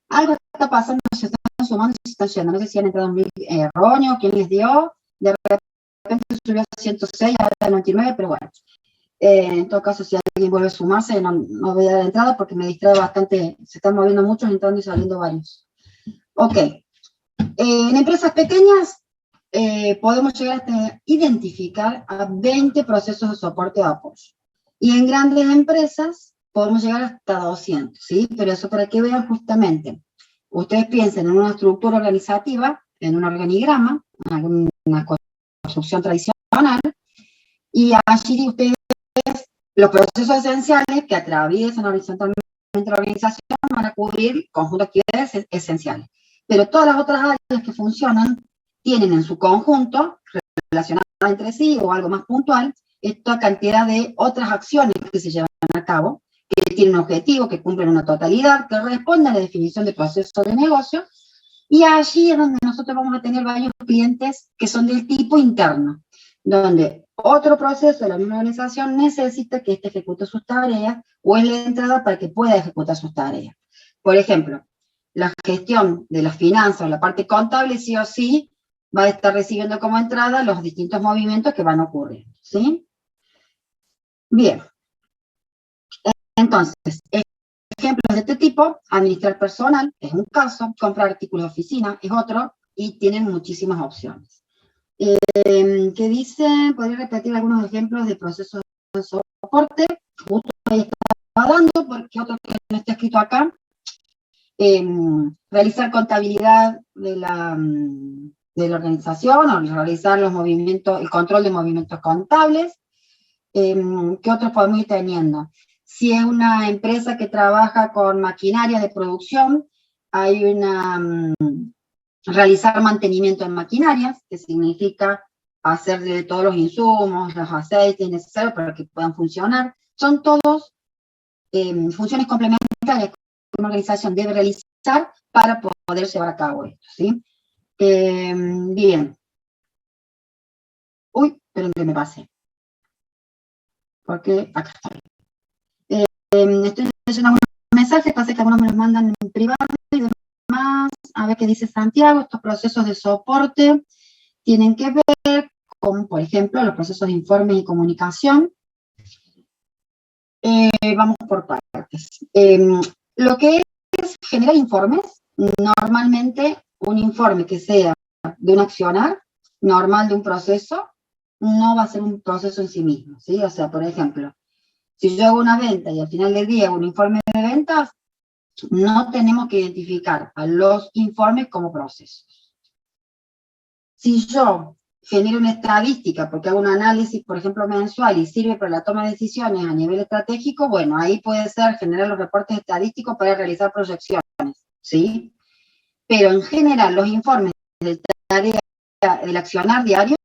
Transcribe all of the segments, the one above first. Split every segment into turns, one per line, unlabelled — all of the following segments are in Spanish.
algo está pasando, se están sumando y se están yendo. No sé si han entrado un link erróneo, quién les dio, de repente subió a 106, ahora a 99, pero bueno. En todo caso, si alguien vuelve a sumarse, no voy a dar entrada porque me distrae bastante, se están moviendo muchos, entrando y saliendo varios. Ok. En empresas pequeñas podemos llegar a identificar a 20 procesos de soporte o apoyo. Y en grandes empresas podemos llegar hasta 200, ¿sí? Pero eso para que vean justamente. Ustedes piensen en una estructura organizativa, en un organigrama, en alguna construcción tradicional, y allí ustedes, los procesos esenciales que atraviesan horizontalmente la organización van a cubrir conjuntos de actividades esenciales. Pero todas las otras áreas que funcionan tienen en su conjunto, relacionadas entre sí o algo más puntual, esta cantidad de otras acciones que se llevan a cabo, que tienen un objetivo, que cumplen una totalidad, que responden a la definición de proceso de negocio, y allí es donde nosotros vamos a tener varios clientes que son del tipo interno, donde otro proceso de la misma organización necesita que éste ejecute sus tareas o es la entrada para que pueda ejecutar sus tareas. Por ejemplo, la gestión de las finanzas, la parte contable, sí o sí, va a estar recibiendo como entrada los distintos movimientos que van a ocurrir, ¿sí? Bien. Entonces, ejemplos de este tipo, administrar personal es un caso, comprar artículos de oficina es otro, y tienen muchísimas opciones. ¿Qué dice? Podría repetir algunos ejemplos de procesos de soporte, justo ahí estaba dando, porque otro que no está escrito acá. Realizar contabilidad de la organización, o realizar los movimientos, el control de movimientos contables. ¿Qué otros podemos ir teniendo? Si es una empresa que trabaja con maquinaria de producción, hay realizar mantenimiento en maquinarias, que significa hacer de todos los insumos, los aceites necesarios para que puedan funcionar. Son todos funciones complementarias que una organización debe realizar para poder llevar a cabo esto, ¿sí? Bien. Uy, esperen que me pase. Porque acá estoy. Estoy leyendo algunos mensajes, pasa que algunos me los mandan en privado y demás. A ver qué dice Santiago. Estos procesos de soporte tienen que ver con, por ejemplo, los procesos de informe y comunicación. Vamos por partes. Lo que es generar informes, normalmente un informe que sea de un accionar normal de un proceso, no va a ser un proceso en sí mismo, ¿sí? O sea, por ejemplo, si yo hago una venta y al final del día hago un informe de ventas, no tenemos que identificar a los informes como procesos. Si yo genero una estadística porque hago un análisis, por ejemplo, mensual y sirve para la toma de decisiones a nivel estratégico, bueno, ahí puede ser generar los reportes estadísticos para realizar proyecciones, ¿sí? Pero en general los informes de tarea del accionar diario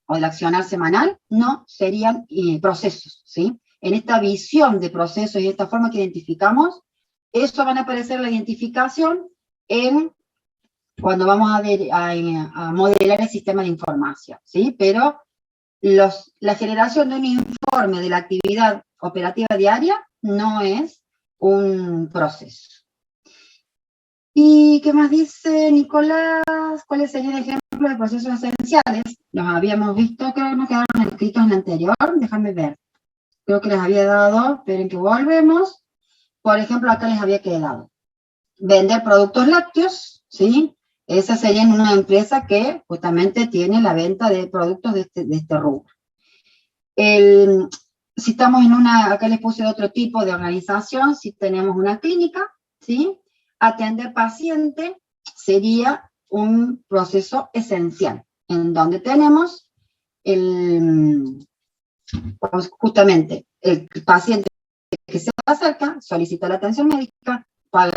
o del accionar semanal no serían procesos, ¿sí? En esta visión de procesos y esta forma que identificamos, eso van a aparecer la identificación cuando vamos a modelar el sistema de información, ¿sí? Pero la generación de un informe de la actividad operativa diaria no es un proceso. ¿Y qué más dice Nicolás? ¿Cuáles serían ejemplos de procesos esenciales? Los habíamos visto, creo que nos quedaron escritos en el anterior, déjame ver. Creo que les había dado, esperen que volvemos. Por ejemplo, acá les había quedado vender productos lácteos, ¿sí? Esa sería en una empresa que justamente tiene la venta de productos de este rubro. Si estamos acá les puse otro tipo de organización, si tenemos una clínica, ¿sí? Atender paciente sería un proceso esencial, en donde tenemos justamente el paciente que se acerca, solicita la atención médica, paga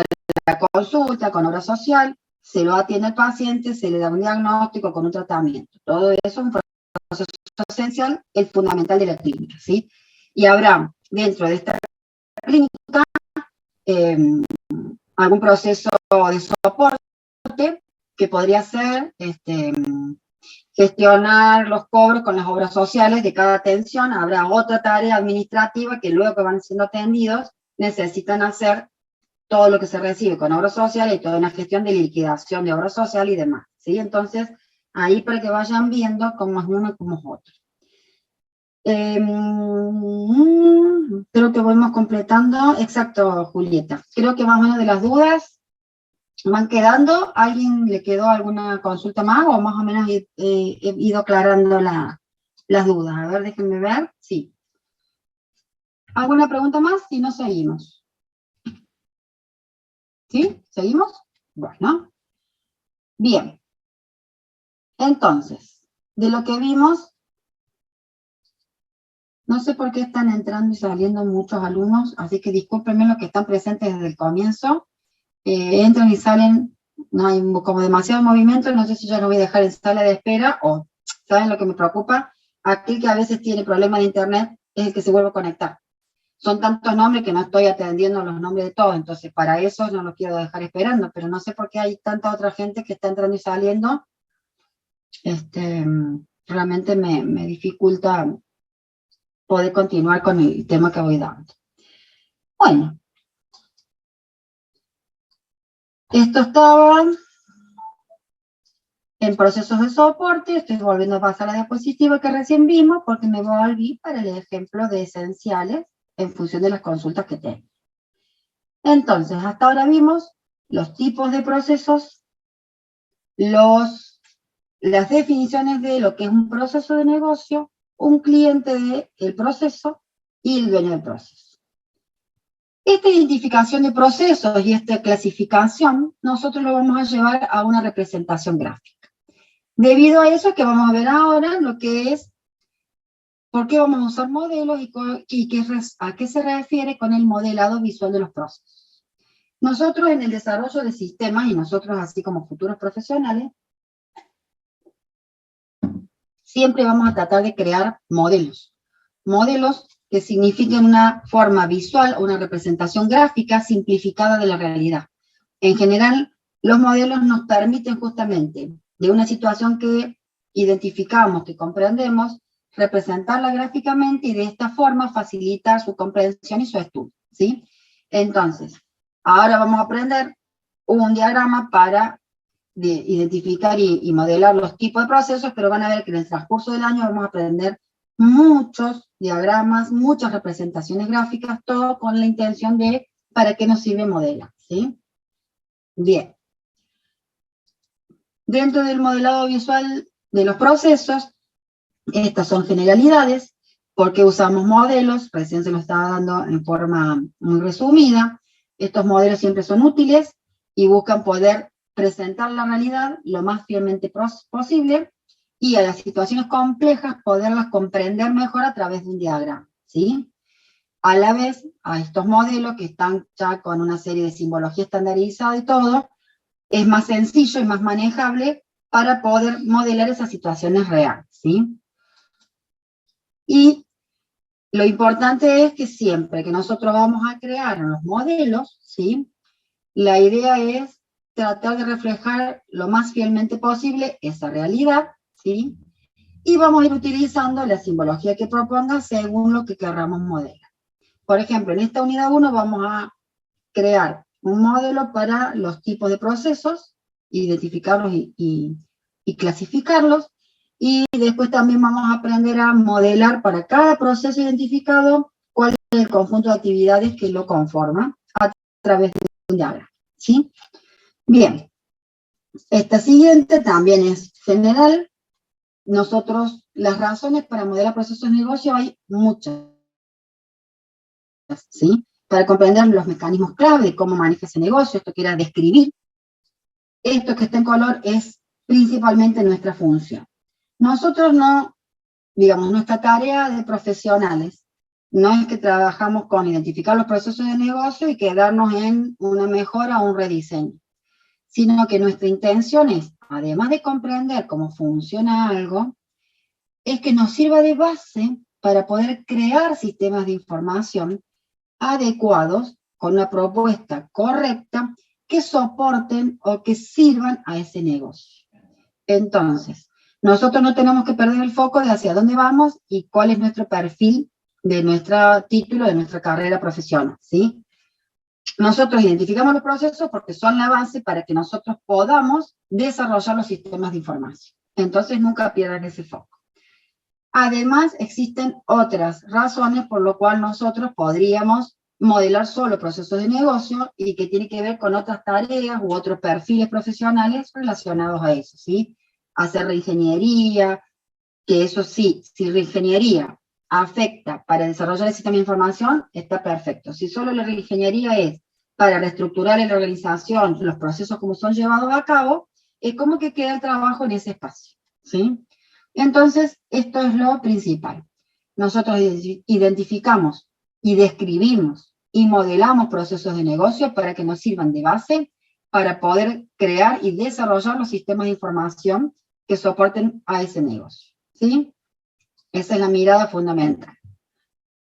la consulta con obra social, se lo atiende al paciente, se le da un diagnóstico con un tratamiento. Todo eso es un proceso esencial, el fundamental de la clínica, ¿sí? Y habrá dentro de esta clínica algún proceso de soporte que podría ser gestionar los cobros con las obras sociales de cada atención. Habrá otra tarea administrativa que luego que van siendo atendidos necesitan hacer todo lo que se recibe con obra social y toda una gestión de liquidación de obra social y demás, ¿sí? Entonces, ahí para que vayan viendo cómo es uno y cómo es otro. Creo que vamos completando. Exacto, Julieta. Creo que más o menos de las dudas van quedando. ¿Alguien le quedó alguna consulta más o más o menos he ido aclarando las dudas? A ver, déjenme ver. Sí. ¿Alguna pregunta más? Si no, seguimos. ¿Sí? ¿Seguimos? Bueno. Bien. Entonces, de lo que vimos, no sé por qué están entrando y saliendo muchos alumnos, así que discúlpenme los que están presentes desde el comienzo. Entran y salen, no hay como demasiado movimiento, no sé si ya lo voy a dejar en sala de espera, o, ¿saben lo que me preocupa? Aquel que a veces tiene problemas de internet es el que se vuelve a conectar. Son tantos nombres que no estoy atendiendo los nombres de todos, entonces para eso no los quiero dejar esperando, pero no sé por qué hay tanta otra gente que está entrando y saliendo. Realmente me dificulta poder continuar con el tema que voy dando. Bueno, esto estaba en procesos de soporte. Estoy volviendo a pasar a la diapositiva que recién vimos porque me volví para el ejemplo de esenciales en función de las consultas que tengo. Entonces, hasta ahora vimos los tipos de procesos, las definiciones de lo que es un proceso de negocio, un cliente del proceso y el dueño del proceso. Esta identificación de procesos y esta clasificación, nosotros lo vamos a llevar a una representación gráfica. Debido a eso que vamos a ver ahora, lo que es por qué vamos a usar modelos y a qué se refiere con el modelado visual de los procesos. Nosotros en el desarrollo de sistemas, y nosotros así como futuros profesionales, siempre vamos a tratar de crear modelos. Modelos que signifiquen una forma visual o una representación gráfica simplificada de la realidad. En general, los modelos nos permiten justamente, de una situación que identificamos, que comprendemos, representarla gráficamente y de esta forma facilitar su comprensión y su estudio, ¿sí? Entonces, ahora vamos a aprender un diagrama para identificar y modelar los tipos de procesos, pero van a ver que en el transcurso del año vamos a aprender muchos diagramas, muchas representaciones gráficas, todo con la intención de para qué nos sirve modelar, ¿sí? Bien. Dentro del modelado visual de los procesos, estas son generalidades, porque usamos modelos, recién se lo estaba dando en forma muy resumida. Estos modelos siempre son útiles y buscan poder presentar la realidad lo más fielmente posible y a las situaciones complejas poderlas comprender mejor a través de un diagrama, ¿sí? A la vez, a estos modelos que están ya con una serie de simbología estandarizada y todo, es más sencillo y más manejable para poder modelar esas situaciones reales, ¿sí? Y lo importante es que siempre que nosotros vamos a crear los modelos, ¿sí? La idea es tratar de reflejar lo más fielmente posible esa realidad, ¿sí? Y vamos a ir utilizando la simbología que proponga según lo que querramos modelar. Por ejemplo, en esta unidad 1 vamos a crear un modelo para los tipos de procesos, identificarlos y clasificarlos, y después también vamos a aprender a modelar para cada proceso identificado cuál es el conjunto de actividades que lo conforman a través de un diagrama, ¿sí? Bien, esta siguiente también es general. Nosotros, las razones para modelar procesos de negocio hay muchas, ¿sí? Para comprender los mecanismos clave de cómo maneja ese negocio, esto que era describir. Esto que está en color es principalmente nuestra función. Nosotros no, digamos, nuestra tarea de profesionales no es que trabajamos con identificar los procesos de negocio y quedarnos en una mejora o un rediseño, sino que nuestra intención es, además de comprender cómo funciona algo, es que nos sirva de base para poder crear sistemas de información adecuados con una propuesta correcta que soporten o que sirvan a ese negocio. Entonces, nosotros no tenemos que perder el foco de hacia dónde vamos y cuál es nuestro perfil de nuestro título, de nuestra carrera profesional, ¿sí? nosotros identificamos los procesos porque son la base para que nosotros podamos desarrollar los sistemas de información. Entonces nunca pierdan ese foco. Además, existen otras razones por lo cual nosotros podríamos modelar solo procesos de negocio y que tiene que ver con otras tareas u otros perfiles profesionales relacionados a eso, ¿sí? Hacer reingeniería, que eso sí, si reingeniería afecta para desarrollar el sistema de información, está perfecto. Si solo la reingeniería es para reestructurar en la organización los procesos como son llevados a cabo, es como que queda el trabajo en ese espacio, ¿sí? Entonces, esto es lo principal. Nosotros identificamos y describimos y modelamos procesos de negocio para que nos sirvan de base para poder crear y desarrollar los sistemas de información que soporten a ese negocio, ¿sí? Esa es la mirada fundamental.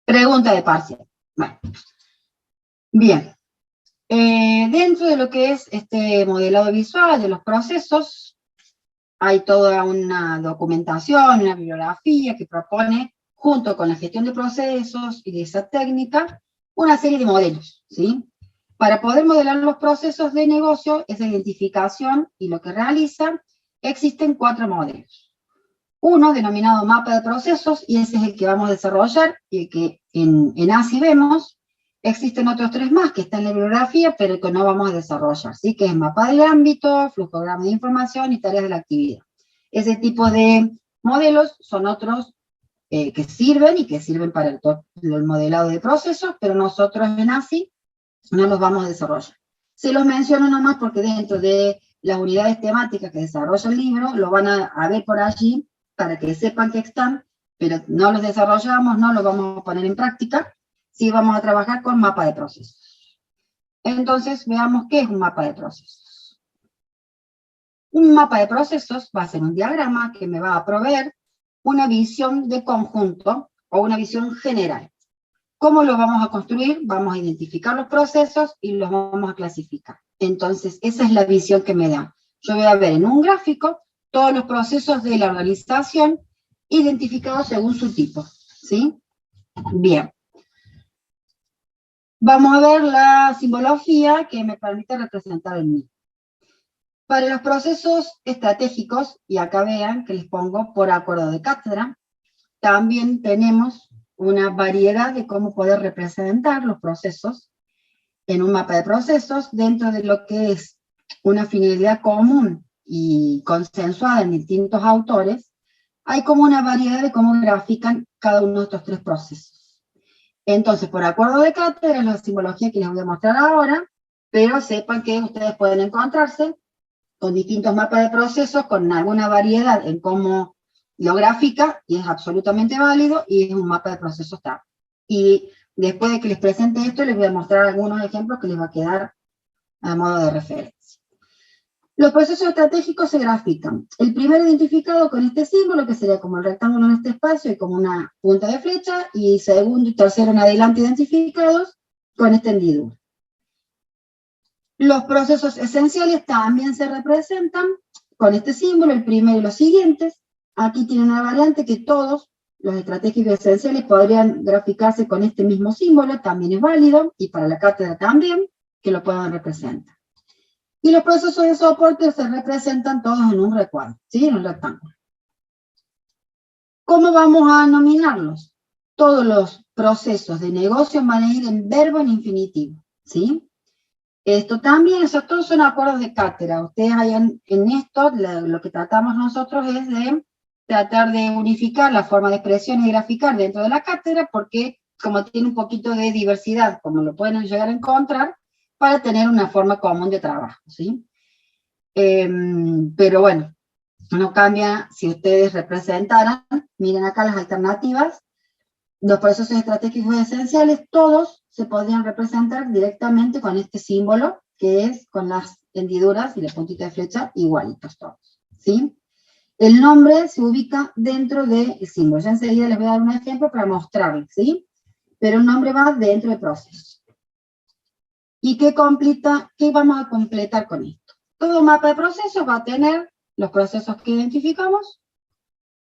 Pregunta de parcial. Bueno. Bien. Dentro de lo que es este modelado visual de los procesos, hay toda una documentación, una bibliografía que propone, junto con la gestión de procesos y de esa técnica, una serie de modelos, ¿sí? Para poder modelar los procesos de negocio, esa identificación y lo que realiza, existen 4 modelos. Uno denominado mapa de procesos, y ese es el que vamos a desarrollar, y el que en ASI vemos. Existen otros 3 más que están en la bibliografía, pero que no vamos a desarrollar, ¿sí? Que es mapa del ámbito, flujograma de información y tareas de la actividad. Ese tipo de modelos son otros que sirven para el modelado de procesos, pero nosotros en ASI no los vamos a desarrollar. Se los menciono nomás porque dentro de las unidades temáticas que desarrolla el libro, lo van a ver por allí, para que sepan que están, pero no los desarrollamos, no los vamos a poner en práctica, sí vamos a trabajar con mapa de procesos. Entonces, veamos qué es un mapa de procesos. Un mapa de procesos va a ser un diagrama que me va a proveer una visión de conjunto o una visión general. ¿Cómo lo vamos a construir? Vamos a identificar los procesos y los vamos a clasificar. Entonces, esa es la visión que me da. Yo voy a ver en un gráfico todos los procesos de la organización identificados según su tipo, ¿sí? Bien. Vamos a ver la simbología que me permite representar el mismo. Para los procesos estratégicos, y acá vean que les pongo por acuerdo de cátedra, también tenemos una variedad de cómo poder representar los procesos en un mapa de procesos dentro de lo que es una finalidad común y consensuada en distintos autores. Hay como una variedad de cómo grafican cada uno de estos 3 procesos. Entonces, por acuerdo de cátedra es la simbología que les voy a mostrar ahora, pero sepan que ustedes pueden encontrarse con distintos mapas de procesos, con alguna variedad en cómo lo grafica, y es absolutamente válido, y es un mapa de procesos también. Y después de que les presente esto, les voy a mostrar algunos ejemplos que les va a quedar a modo de referencia. Los procesos estratégicos se grafican. El primero identificado con este símbolo, que sería como el rectángulo en este espacio y como una punta de flecha, y segundo y tercero en adelante identificados con esta hendidura. Los procesos esenciales también se representan con este símbolo, el primero y los siguientes. Aquí tiene una variante que todos los estratégicos esenciales podrían graficarse con este mismo símbolo, también es válido, y para la cátedra también, que lo puedan representar. Y los procesos de soporte se representan todos en un recuadro, ¿sí? En un rectángulo. ¿Cómo vamos a nominarlos? Todos los procesos de negocio van a ir en verbo en infinitivo, ¿sí? Esto también, esos todos son acuerdos de cátedra. Ustedes hayan, en esto, lo que tratamos nosotros es de tratar de unificar la forma de expresión y graficar dentro de la cátedra, porque como tiene un poquito de diversidad, como lo pueden llegar a encontrar, para tener una forma común de trabajo, ¿sí? Pero bueno, no cambia si ustedes representaran, miren acá las alternativas, los procesos estratégicos esenciales, todos se podrían representar directamente con este símbolo, que es con las hendiduras y la puntita de flecha igualitos todos, ¿sí? El nombre se ubica dentro del símbolo. Ya enseguida les voy a dar un ejemplo para mostrarles, ¿sí? Pero el nombre va dentro del proceso. ¿Y qué vamos a completar con esto? Todo mapa de procesos va a tener los procesos que identificamos,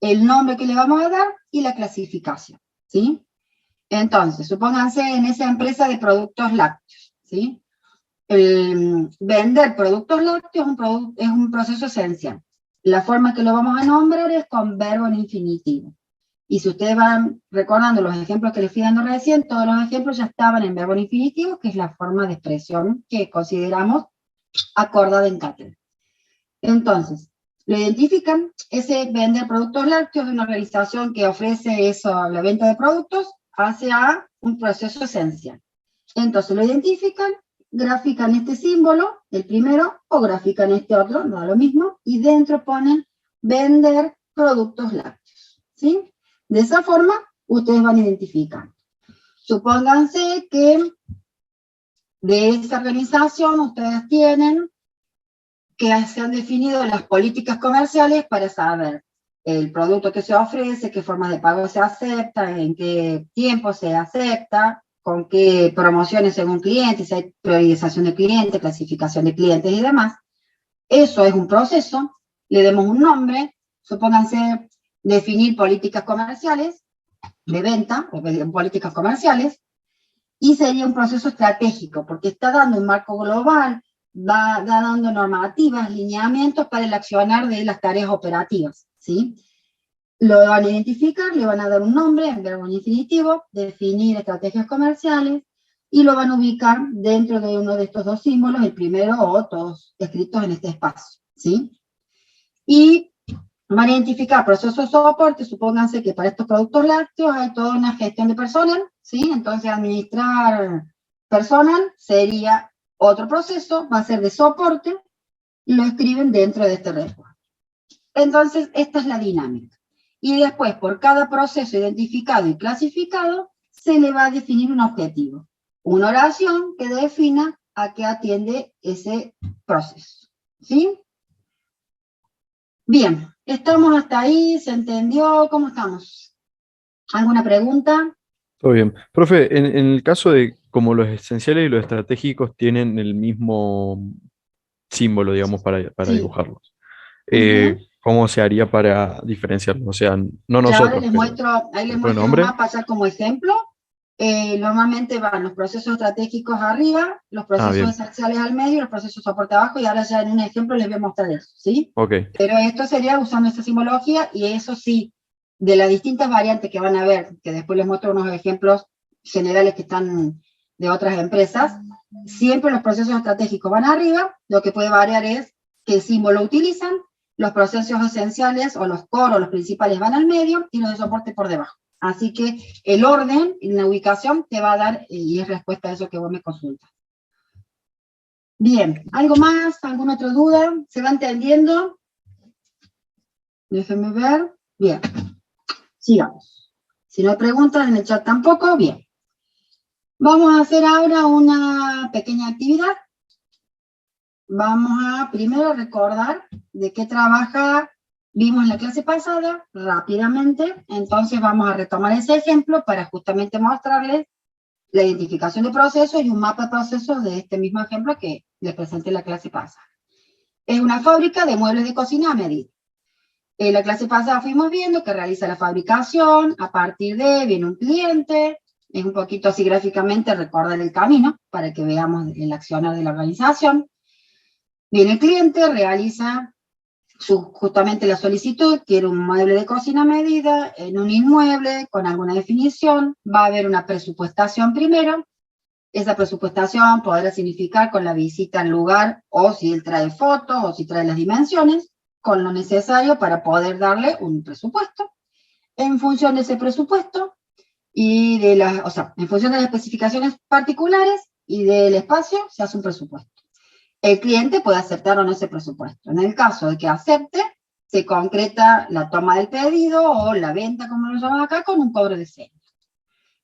el nombre que le vamos a dar y la clasificación, ¿sí? Entonces, supónganse en esa empresa de productos lácteos, ¿sí? vender productos lácteos es un proceso esencial. La forma que lo vamos a nombrar es con verbo en infinitivo. Y si ustedes van recordando los ejemplos que les fui dando recién, todos los ejemplos ya estaban en verbo en infinitivo, que es la forma de expresión que consideramos acordada en cátedra. Entonces, lo identifican, ese vender productos lácteos de una organización que ofrece eso, la venta de productos, hacia un proceso esencial. Entonces lo identifican, grafican este símbolo, el primero, o grafican este otro, no lo mismo, y dentro ponen vender productos lácteos, ¿sí? De esa forma, ustedes van a identificar. Supónganse que de esa organización ustedes tienen que se han definido las políticas comerciales para saber el producto que se ofrece, qué formas de pago se acepta, en qué tiempo se acepta, con qué promociones según clientes, si hay priorización de clientes, clasificación de clientes y demás. Eso es un proceso, le demos un nombre, supónganse definir políticas comerciales, de venta, o políticas comerciales, y sería un proceso estratégico, porque está dando un marco global, va dando normativas, lineamientos para el accionar de las tareas operativas, ¿sí? Lo van a identificar, le van a dar un nombre en verbo infinitivo, definir estrategias comerciales, y lo van a ubicar dentro de uno de estos dos símbolos, el primero o todos escritos en este espacio, ¿sí? Y van a identificar procesos de soporte, supónganse que para estos productos lácteos hay toda una gestión de personal, ¿sí? Entonces administrar personal sería otro proceso, va a ser de soporte, y lo escriben dentro de este recuadro. Entonces, esta es la dinámica. Y después, por cada proceso identificado y clasificado, se le va a definir un objetivo. Una oración que defina a qué atiende ese proceso, ¿sí? Bien, ¿estamos hasta ahí? ¿Se entendió? ¿Cómo estamos? ¿Alguna pregunta?
Todo bien. Profe, en el caso de como los esenciales y los estratégicos tienen el mismo símbolo, digamos, para
Sí.
dibujarlos,
Uh-huh.
¿cómo se haría para diferenciarlos? O sea, no
Y ahora
nosotros,
les
pero
muestro, ahí les
después de
muestro en un
nombre.
mapa ya como ejemplo. Normalmente van los procesos estratégicos arriba, los
Ah,
procesos
bien.
esenciales al medio y los procesos de soporte abajo, y ahora ya en un ejemplo les voy a mostrar eso, ¿sí?
Ok.
Pero esto sería usando esta simbología, y eso sí, de las distintas variantes que van a ver, que después les muestro unos ejemplos generales que están de otras empresas, siempre los procesos estratégicos van arriba, lo que puede variar es qué símbolo utilizan, los procesos esenciales o los core o los principales van al medio y los de soporte por debajo. Así que el orden y la ubicación te va a dar, y es respuesta a eso que vos me consultas. Bien, ¿algo más? ¿Alguna otra duda? ¿Se va entendiendo? Déjenme ver. Bien, sigamos. Si no hay preguntas en el chat tampoco, bien. Vamos a hacer ahora una pequeña actividad. Vamos a primero recordar de qué trabaja, vimos en la clase pasada, rápidamente. Entonces vamos a retomar ese ejemplo para justamente mostrarles la identificación de procesos y un mapa de procesos de este mismo ejemplo que les presenté en la clase pasada. Es una fábrica de muebles de cocina a medida. En la clase pasada fuimos viendo que realiza la fabricación, a partir de viene un cliente, es un poquito así gráficamente recordar el camino para que veamos el accionar de la organización. Viene el cliente, realiza justamente la solicitud, quiere un mueble de cocina a medida, en un inmueble, con alguna definición, va a haber una presupuestación primero. Esa presupuestación podrá significar con la visita al lugar, o si él trae fotos, o si trae las dimensiones, con lo necesario para poder darle un presupuesto. En función de ese presupuesto, y de o sea, en función de las especificaciones particulares y del espacio, se hace un presupuesto. El cliente puede aceptar o no ese presupuesto. En el caso de que acepte, se concreta la toma del pedido o la venta, como lo llaman acá, con un cobro de señas.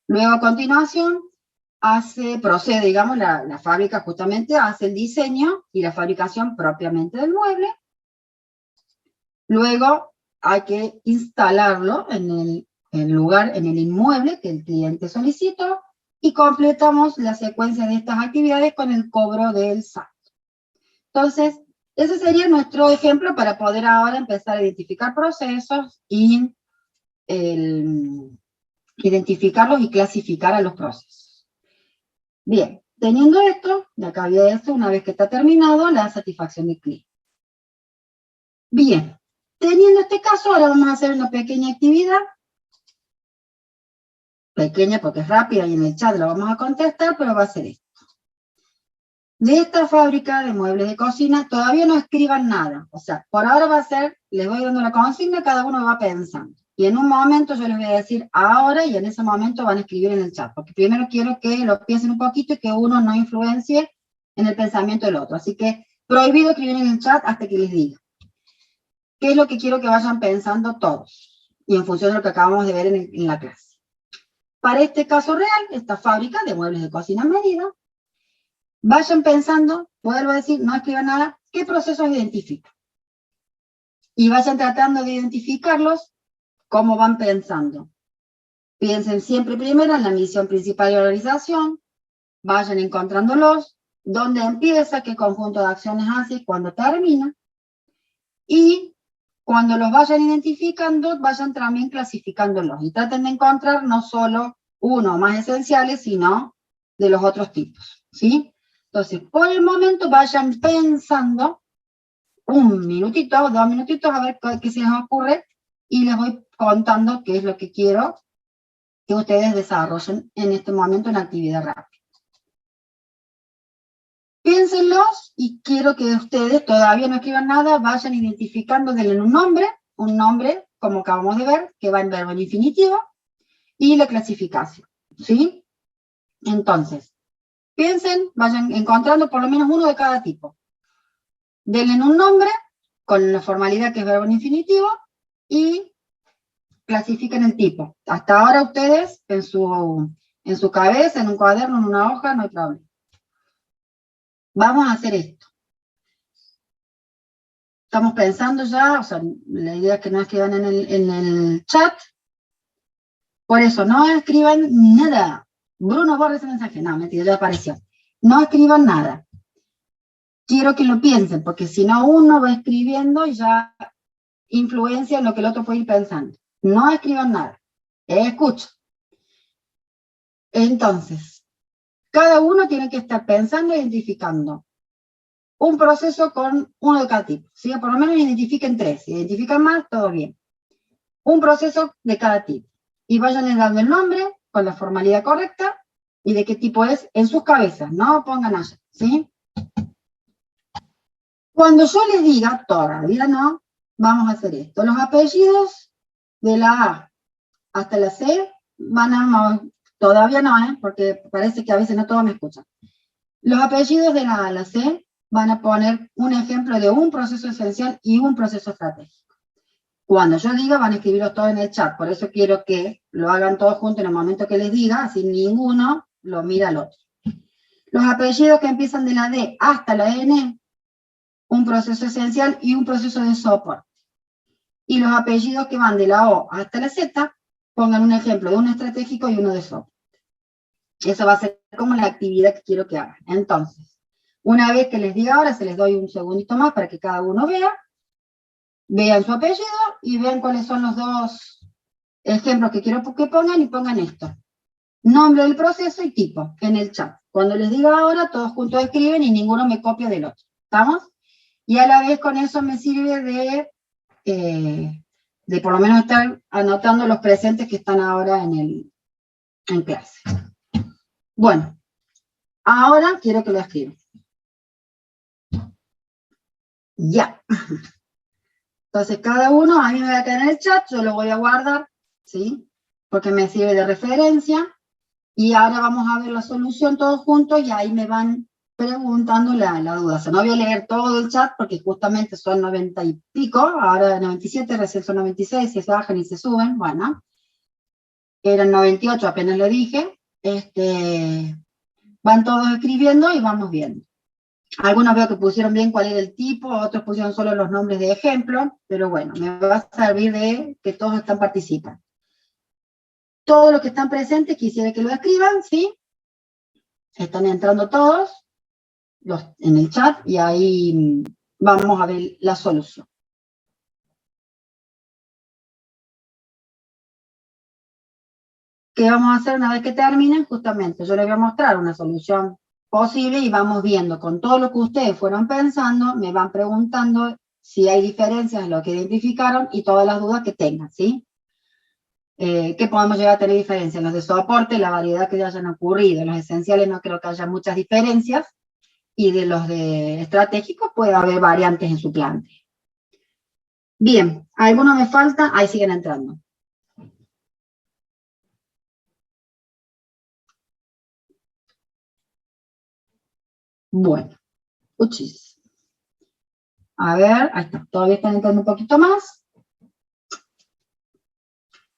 Luego, a continuación, procede, digamos, la fábrica justamente hace el diseño y la fabricación propiamente del mueble. Luego hay que instalarlo en el lugar, en el inmueble que el cliente solicitó, y completamos la secuencia de estas actividades con el cobro del SAT. Entonces, ese sería nuestro ejemplo para poder ahora empezar a identificar procesos y identificarlos y clasificar a los procesos. Bien, teniendo esto, de acá había esto, una vez que está terminado, la satisfacción de cliente. Bien, teniendo este caso, ahora vamos a hacer una pequeña actividad, pequeña porque es rápida y en el chat lo vamos a contestar, pero va a ser esto. De esta fábrica de muebles de cocina, todavía no escriban nada. O sea, por ahora va a ser, les voy dando la consigna, cada uno va pensando. Y en un momento yo les voy a decir ahora y en ese momento van a escribir en el chat. Porque primero quiero que lo piensen un poquito y que uno no influencie en el pensamiento del otro. Así que prohibido escribir en el chat hasta que les diga. ¿Qué es lo que quiero que vayan pensando todos? Y en función de lo que acabamos de ver en la clase. Para este caso real, esta fábrica de muebles de cocina a medida, vayan pensando, vuelvo a decir, no escriban nada, qué procesos identifican. Y vayan tratando de identificarlos cómo van pensando. Piensen siempre primero en la misión principal de la organización, vayan encontrándolos, dónde empieza, qué conjunto de acciones hace, cuándo termina, y cuando los vayan identificando, vayan también clasificándolos, y traten de encontrar no solo uno o más esenciales, sino de los otros tipos, ¿sí? Entonces, por el momento vayan pensando un minutito, 2 minutitos, a ver qué se les ocurre, y les voy contando qué es lo que quiero que ustedes desarrollen en este momento en actividad rápida. Piénsenlos y quiero que ustedes todavía no escriban nada, vayan identificando, denle un nombre, como acabamos de ver, que va en verbo en infinitivo, y la clasificación, ¿sí? Entonces, piensen, vayan encontrando por lo menos uno de cada tipo. Denle un nombre, con la formalidad que es verbo en infinitivo, y clasifiquen el tipo. Hasta ahora ustedes, en su cabeza, en un cuaderno, en una hoja, no hay problema. Vamos a hacer esto. Estamos pensando ya, o sea, la idea es que no escriban en el chat. Por eso, no escriban nada. Bruno, borra ese mensaje. No, mentira, ya apareció. No escriban nada. Quiero que lo piensen, porque si no uno va escribiendo y ya influencia en lo que el otro puede ir pensando. No escriban nada. Escucha. Entonces, cada uno tiene que estar pensando e identificando un proceso con uno de cada tipo. ¿Sí? Por lo menos identifiquen 3. Si identifican más, todo bien. Un proceso de cada tipo. Y vayan dando el nombre con la formalidad correcta y de qué tipo es en sus cabezas. No pongan allá. ¿Sí? Cuando yo les diga, todavía no, vamos a hacer esto. Los apellidos de la A hasta la C van a... Todavía no, porque parece que a veces no todos me escuchan. Los apellidos de la A a la C van a poner un ejemplo de un proceso esencial y un proceso estratégico. Cuando yo diga, van a escribirlos todos en el chat. Por eso quiero que lo hagan todos juntos en el momento que les diga, así ninguno lo mira al otro. Los apellidos que empiezan de la D hasta la N, un proceso esencial y un proceso de soporte. Y los apellidos que van de la O hasta la Z, pongan un ejemplo de uno estratégico y uno de soporte. Eso va a ser como la actividad que quiero que hagan. Entonces, una vez que les diga ahora, se les doy un segundito más para que cada uno vea. Vean su apellido y vean cuáles son los dos ejemplos que quiero que pongan y pongan esto. Nombre del proceso y tipo en el chat. Cuando les diga ahora, todos juntos escriben y ninguno me copia del otro. ¿Estamos? Y a la vez con eso me sirve de por lo menos estar anotando los presentes que están ahora en clase. Bueno, ahora quiero que lo escriban. Ya. Entonces cada uno, a mí me va a quedar en el chat, yo lo voy a guardar, ¿sí? Porque me sirve de referencia. Y ahora vamos a ver la solución todos juntos y ahí me van preguntando la duda. O sea, no voy a leer todo el chat porque justamente son 90 y pico, ahora 97, recién son 96, si se bajan y se suben, bueno. Eran 98, apenas lo dije. Van todos escribiendo y vamos viendo. Algunos veo que pusieron bien cuál era el tipo, otros pusieron solo los nombres de ejemplo, pero bueno, me va a servir de que todos están participando. Todos los que están presentes quisiera que lo escriban, ¿sí? Están entrando todos en el chat y ahí vamos a ver la solución. ¿Qué vamos a hacer una vez que terminen? Justamente, yo les voy a mostrar una solución posible y vamos viendo con todo lo que ustedes fueron pensando, me van preguntando si hay diferencias en lo que identificaron y todas las dudas que tengan, ¿sí? ¿Qué podemos llegar a tener diferencias? Los de soporte, la variedad que ya hayan ocurrido, los esenciales no creo que haya muchas diferencias, y de los de estratégicos puede haber variantes en su plante. Bien, ¿alguno me falta? Ahí siguen entrando. Bueno, uchis. A ver, ahí está, todavía están entrando un poquito más.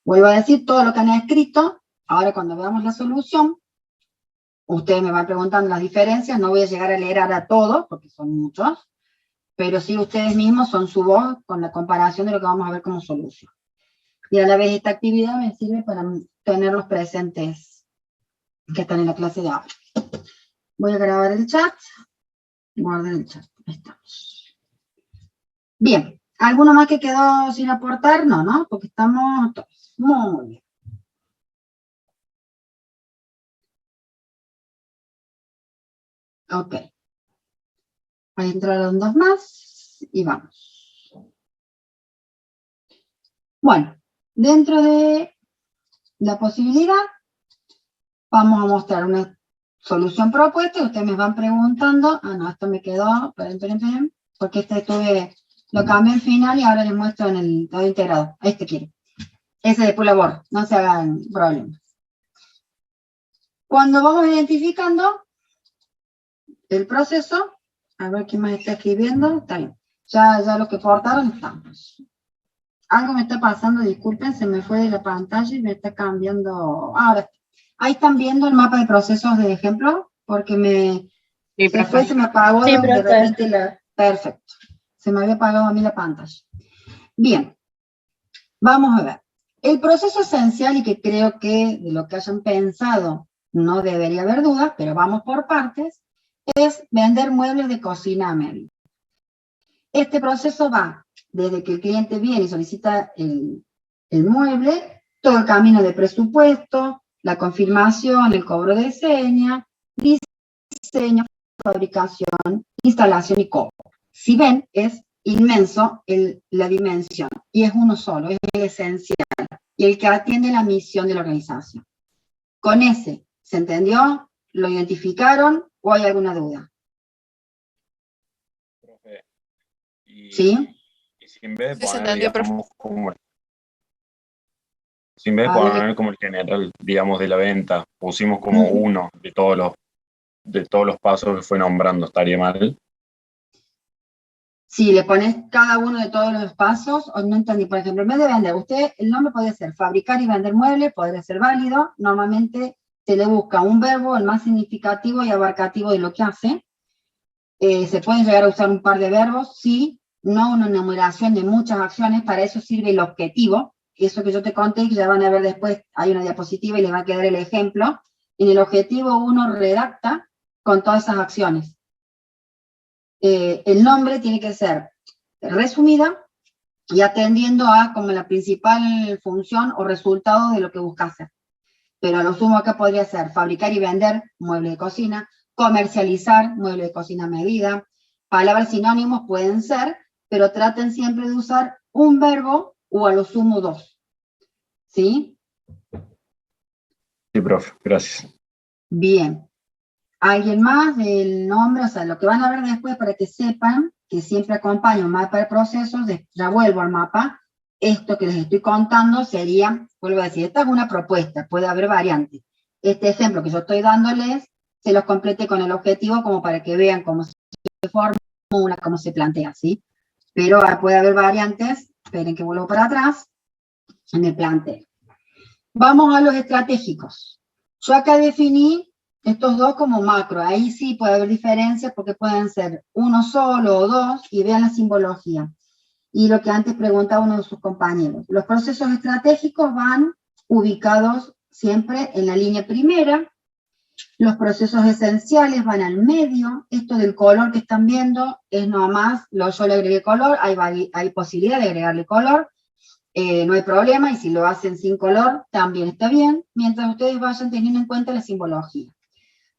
Vuelvo a decir todo lo que han escrito. Ahora cuando veamos la solución, ustedes me van preguntando las diferencias, no voy a llegar a leer ahora todo, porque son muchos, pero sí ustedes mismos son su voz con la comparación de lo que vamos a ver como solución. Y a la vez esta actividad me sirve para tenerlos presentes que están en la clase de ahora. Voy a grabar el chat, guardar el chat, ahí estamos. Bien, ¿alguno más que quedó sin aportar? No, ¿no? Porque estamos todos muy bien. Ok. Ahí entraron dos más y vamos. Bueno, dentro de la posibilidad, vamos a mostrar una solución propuesta y ustedes me van preguntando. Ah, no, esto me quedó, esperen, porque lo cambié al final y ahora les muestro en el todo integrado. Este quiero. Ese después lo borro, no se hagan problemas. Cuando vamos identificando el proceso, a ver quién más está escribiendo, está bien. Ya los que cortaron estamos. Algo me está pasando, disculpen, se me fue de la pantalla y me está cambiando. Ahora, ahí están viendo el mapa de procesos de ejemplo, porque se me apagó de repente Perfecto. Se me había apagado a mí la pantalla. Bien, vamos a ver. El proceso esencial, y que creo que de lo que hayan pensado no debería haber dudas, pero vamos por partes, es vender muebles de cocina a medida. Este proceso va desde que el cliente viene y solicita el mueble, todo el camino de presupuesto, la confirmación, el cobro de seña, diseño, fabricación, instalación y cobro. Si ven, es inmenso la dimensión y es uno solo, es el esencial y el que atiende la misión de la organización. Con ese, ¿se entendió? ¿Lo identificaron o hay alguna duda? ¿Sí?
Y si en vez de
Sí, se
poner,
entendió,
digamos, si en vez de poner como el general, digamos, de la venta, pusimos como uno de todos los pasos que fue nombrando, ¿estaría mal?
Si le pones cada uno de todos los pasos, o no entendí, por ejemplo, en vez de vender, el nombre puede ser fabricar y vender muebles, podría ser válido, normalmente se le busca un verbo, el más significativo y abarcativo de lo que hace. Se pueden llegar a usar un par de verbos, sí, no una enumeración de muchas acciones, para eso sirve el objetivo, eso que yo te conté, que ya van a ver después, hay una diapositiva y les va a quedar el ejemplo. En el objetivo uno redacta con todas esas acciones. El nombre tiene que ser resumida y atendiendo a como la principal función o resultado de lo que busca hacer. Pero a lo sumo acá podría ser fabricar y vender muebles de cocina, comercializar muebles de cocina a medida. Palabras sinónimos pueden ser, pero traten siempre de usar un verbo o a lo sumo dos. ¿Sí?
Sí, profe, gracias.
Bien. ¿Alguien más del nombre? O sea, lo que van a ver después para que sepan que siempre acompaña un mapa de procesos, ya vuelvo al mapa, esto que les estoy contando sería, vuelvo a decir, esta es una propuesta, puede haber variantes. Este ejemplo que yo estoy dándoles, se los complete con el objetivo como para que vean cómo se formula, cómo se plantea, ¿sí? Pero puede haber variantes, esperen que vuelvo para atrás, en el planteo. Vamos a los estratégicos. Yo acá definí estos dos como macro, ahí sí puede haber diferencias porque pueden ser uno solo o dos, y vean la simbología. Y lo que antes preguntaba uno de sus compañeros. Los procesos estratégicos van ubicados siempre en la línea primera, los procesos esenciales van al medio, esto del color que están viendo es nomás, yo le agregué color, hay posibilidad de agregarle color, no hay problema, y si lo hacen sin color también está bien, mientras ustedes vayan teniendo en cuenta la simbología.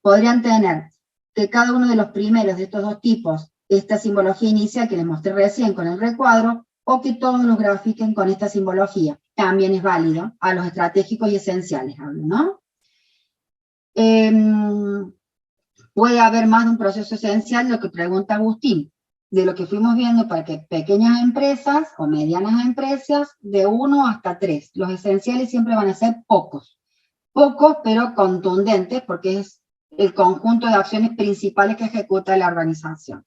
Podrían tener que cada uno de los primeros de estos dos tipos, esta simbología inicial que les mostré recién con el recuadro, o que todos los grafiquen con esta simbología. También es válido a los estratégicos y esenciales, ¿no? Puede haber más de un proceso esencial, lo que pregunta Agustín, de lo que fuimos viendo para que pequeñas empresas o medianas empresas, de 1 hasta 3. Los esenciales siempre van a ser pocos, pero contundentes, porque es el conjunto de acciones principales que ejecuta la organización.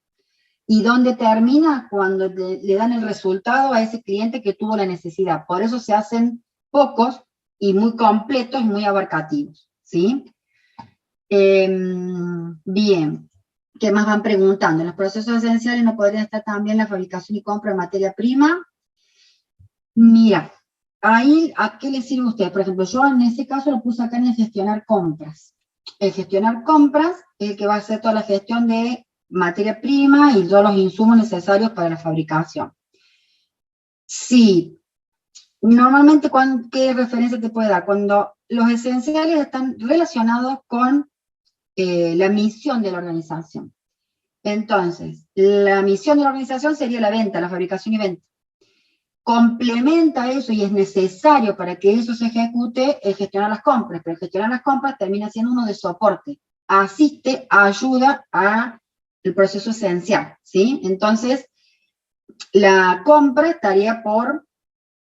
¿Y dónde termina? Cuando le dan el resultado a ese cliente que tuvo la necesidad. Por eso se hacen pocos y muy completos y muy abarcativos, ¿sí? Bien, ¿qué más van preguntando? ¿En los procesos esenciales no podría estar también la fabricación y compra de materia prima? Mira, ahí, ¿a qué le sirve a usted? Por ejemplo, yo en ese caso lo puse acá en el gestionar compras. El gestionar compras es el que va a hacer toda la gestión de materia prima y todos los insumos necesarios para la fabricación. Sí, normalmente, ¿qué referencia te puede dar? Cuando los esenciales están relacionados con la misión de la organización. Entonces, la misión de la organización sería la venta, la fabricación y venta. Complementa eso y es necesario para que eso se ejecute el gestionar las compras, pero el gestionar las compras termina siendo uno de soporte. Asiste, ayuda a el proceso esencial, ¿sí? Entonces, la compra estaría por,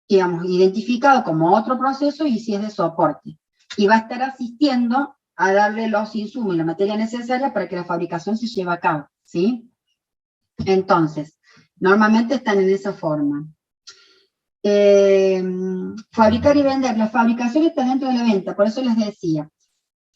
digamos, identificado como otro proceso y si es de soporte. Y va a estar asistiendo a darle los insumos y la materia necesaria para que la fabricación se lleve a cabo, ¿sí? Entonces, normalmente están en esa forma. Fabricar y vender. La fabricación está dentro de la venta, por eso les decía.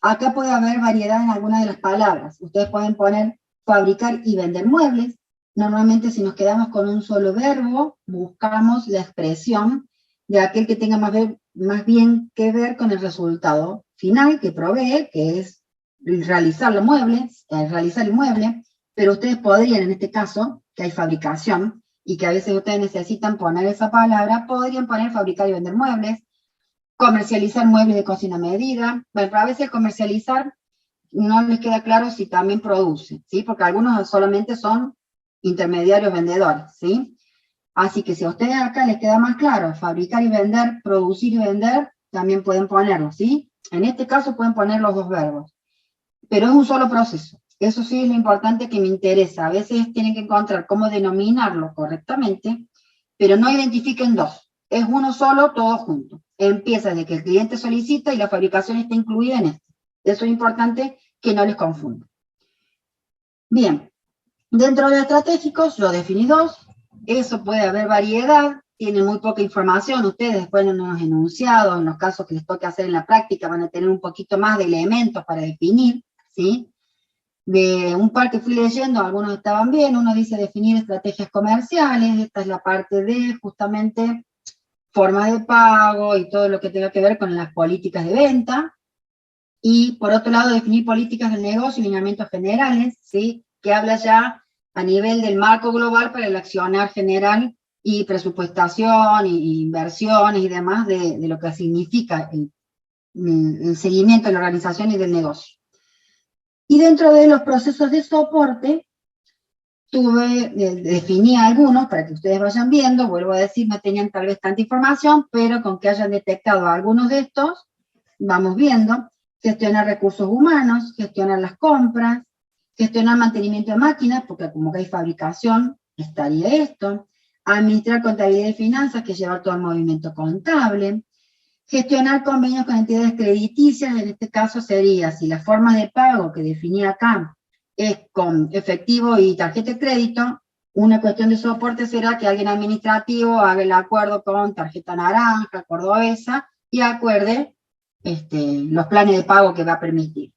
Acá puede haber variedad en algunas de las palabras. Ustedes pueden poner fabricar y vender muebles. Normalmente si nos quedamos con un solo verbo, buscamos la expresión de aquel que tenga más bien que ver con el resultado final que provee, que es realizar los muebles, realizar el mueble, pero ustedes podrían, en este caso, que hay fabricación, y que a veces ustedes necesitan poner esa palabra, podrían poner fabricar y vender muebles, comercializar muebles de cocina a medida. Bueno, a veces comercializar no les queda claro si también produce, ¿sí? Porque algunos solamente son intermediarios vendedores, ¿sí? Así que si a ustedes acá les queda más claro fabricar y vender, producir y vender, también pueden ponerlo, ¿sí? En este caso pueden poner los dos verbos, pero es un solo proceso. Eso sí es lo importante que me interesa. A veces tienen que encontrar cómo denominarlo correctamente, pero no identifiquen dos. Es uno solo, todo junto. Empieza desde que el cliente solicita y la fabricación está incluida en esto. Eso es importante que no les confunda. Bien, dentro de los estratégicos, yo definí dos. Eso puede haber variedad, tienen muy poca información. Ustedes después en los enunciados, en los casos que les toque hacer en la práctica, van a tener un poquito más de elementos para definir, ¿sí? De un par que fui leyendo, algunos estaban bien. Uno dice definir estrategias comerciales. Esta es la parte de justamente forma de pago y todo lo que tenga que ver con las políticas de venta. Y por otro lado, definir políticas de negocio y lineamientos generales, ¿sí? Que habla ya a nivel del marco global para el accionar general y presupuestación y inversiones y demás de lo que significa el seguimiento de la organización y del negocio. Y dentro de los procesos de soporte, definí algunos para que ustedes vayan viendo. Vuelvo a decir, no tenían tal vez tanta información, pero con que hayan detectado algunos de estos, vamos viendo. Gestionar recursos humanos, gestionar las compras, gestionar mantenimiento de máquinas, porque como que hay fabricación, estaría esto. Administrar contabilidad y finanzas, que lleva todo el movimiento contable. Gestionar convenios con entidades crediticias, en este caso sería, si la forma de pago que definí acá es con efectivo y tarjeta de crédito, una cuestión de soporte será que alguien administrativo haga el acuerdo con tarjeta naranja, cordobesa, y acuerde los planes de pago que va a permitir.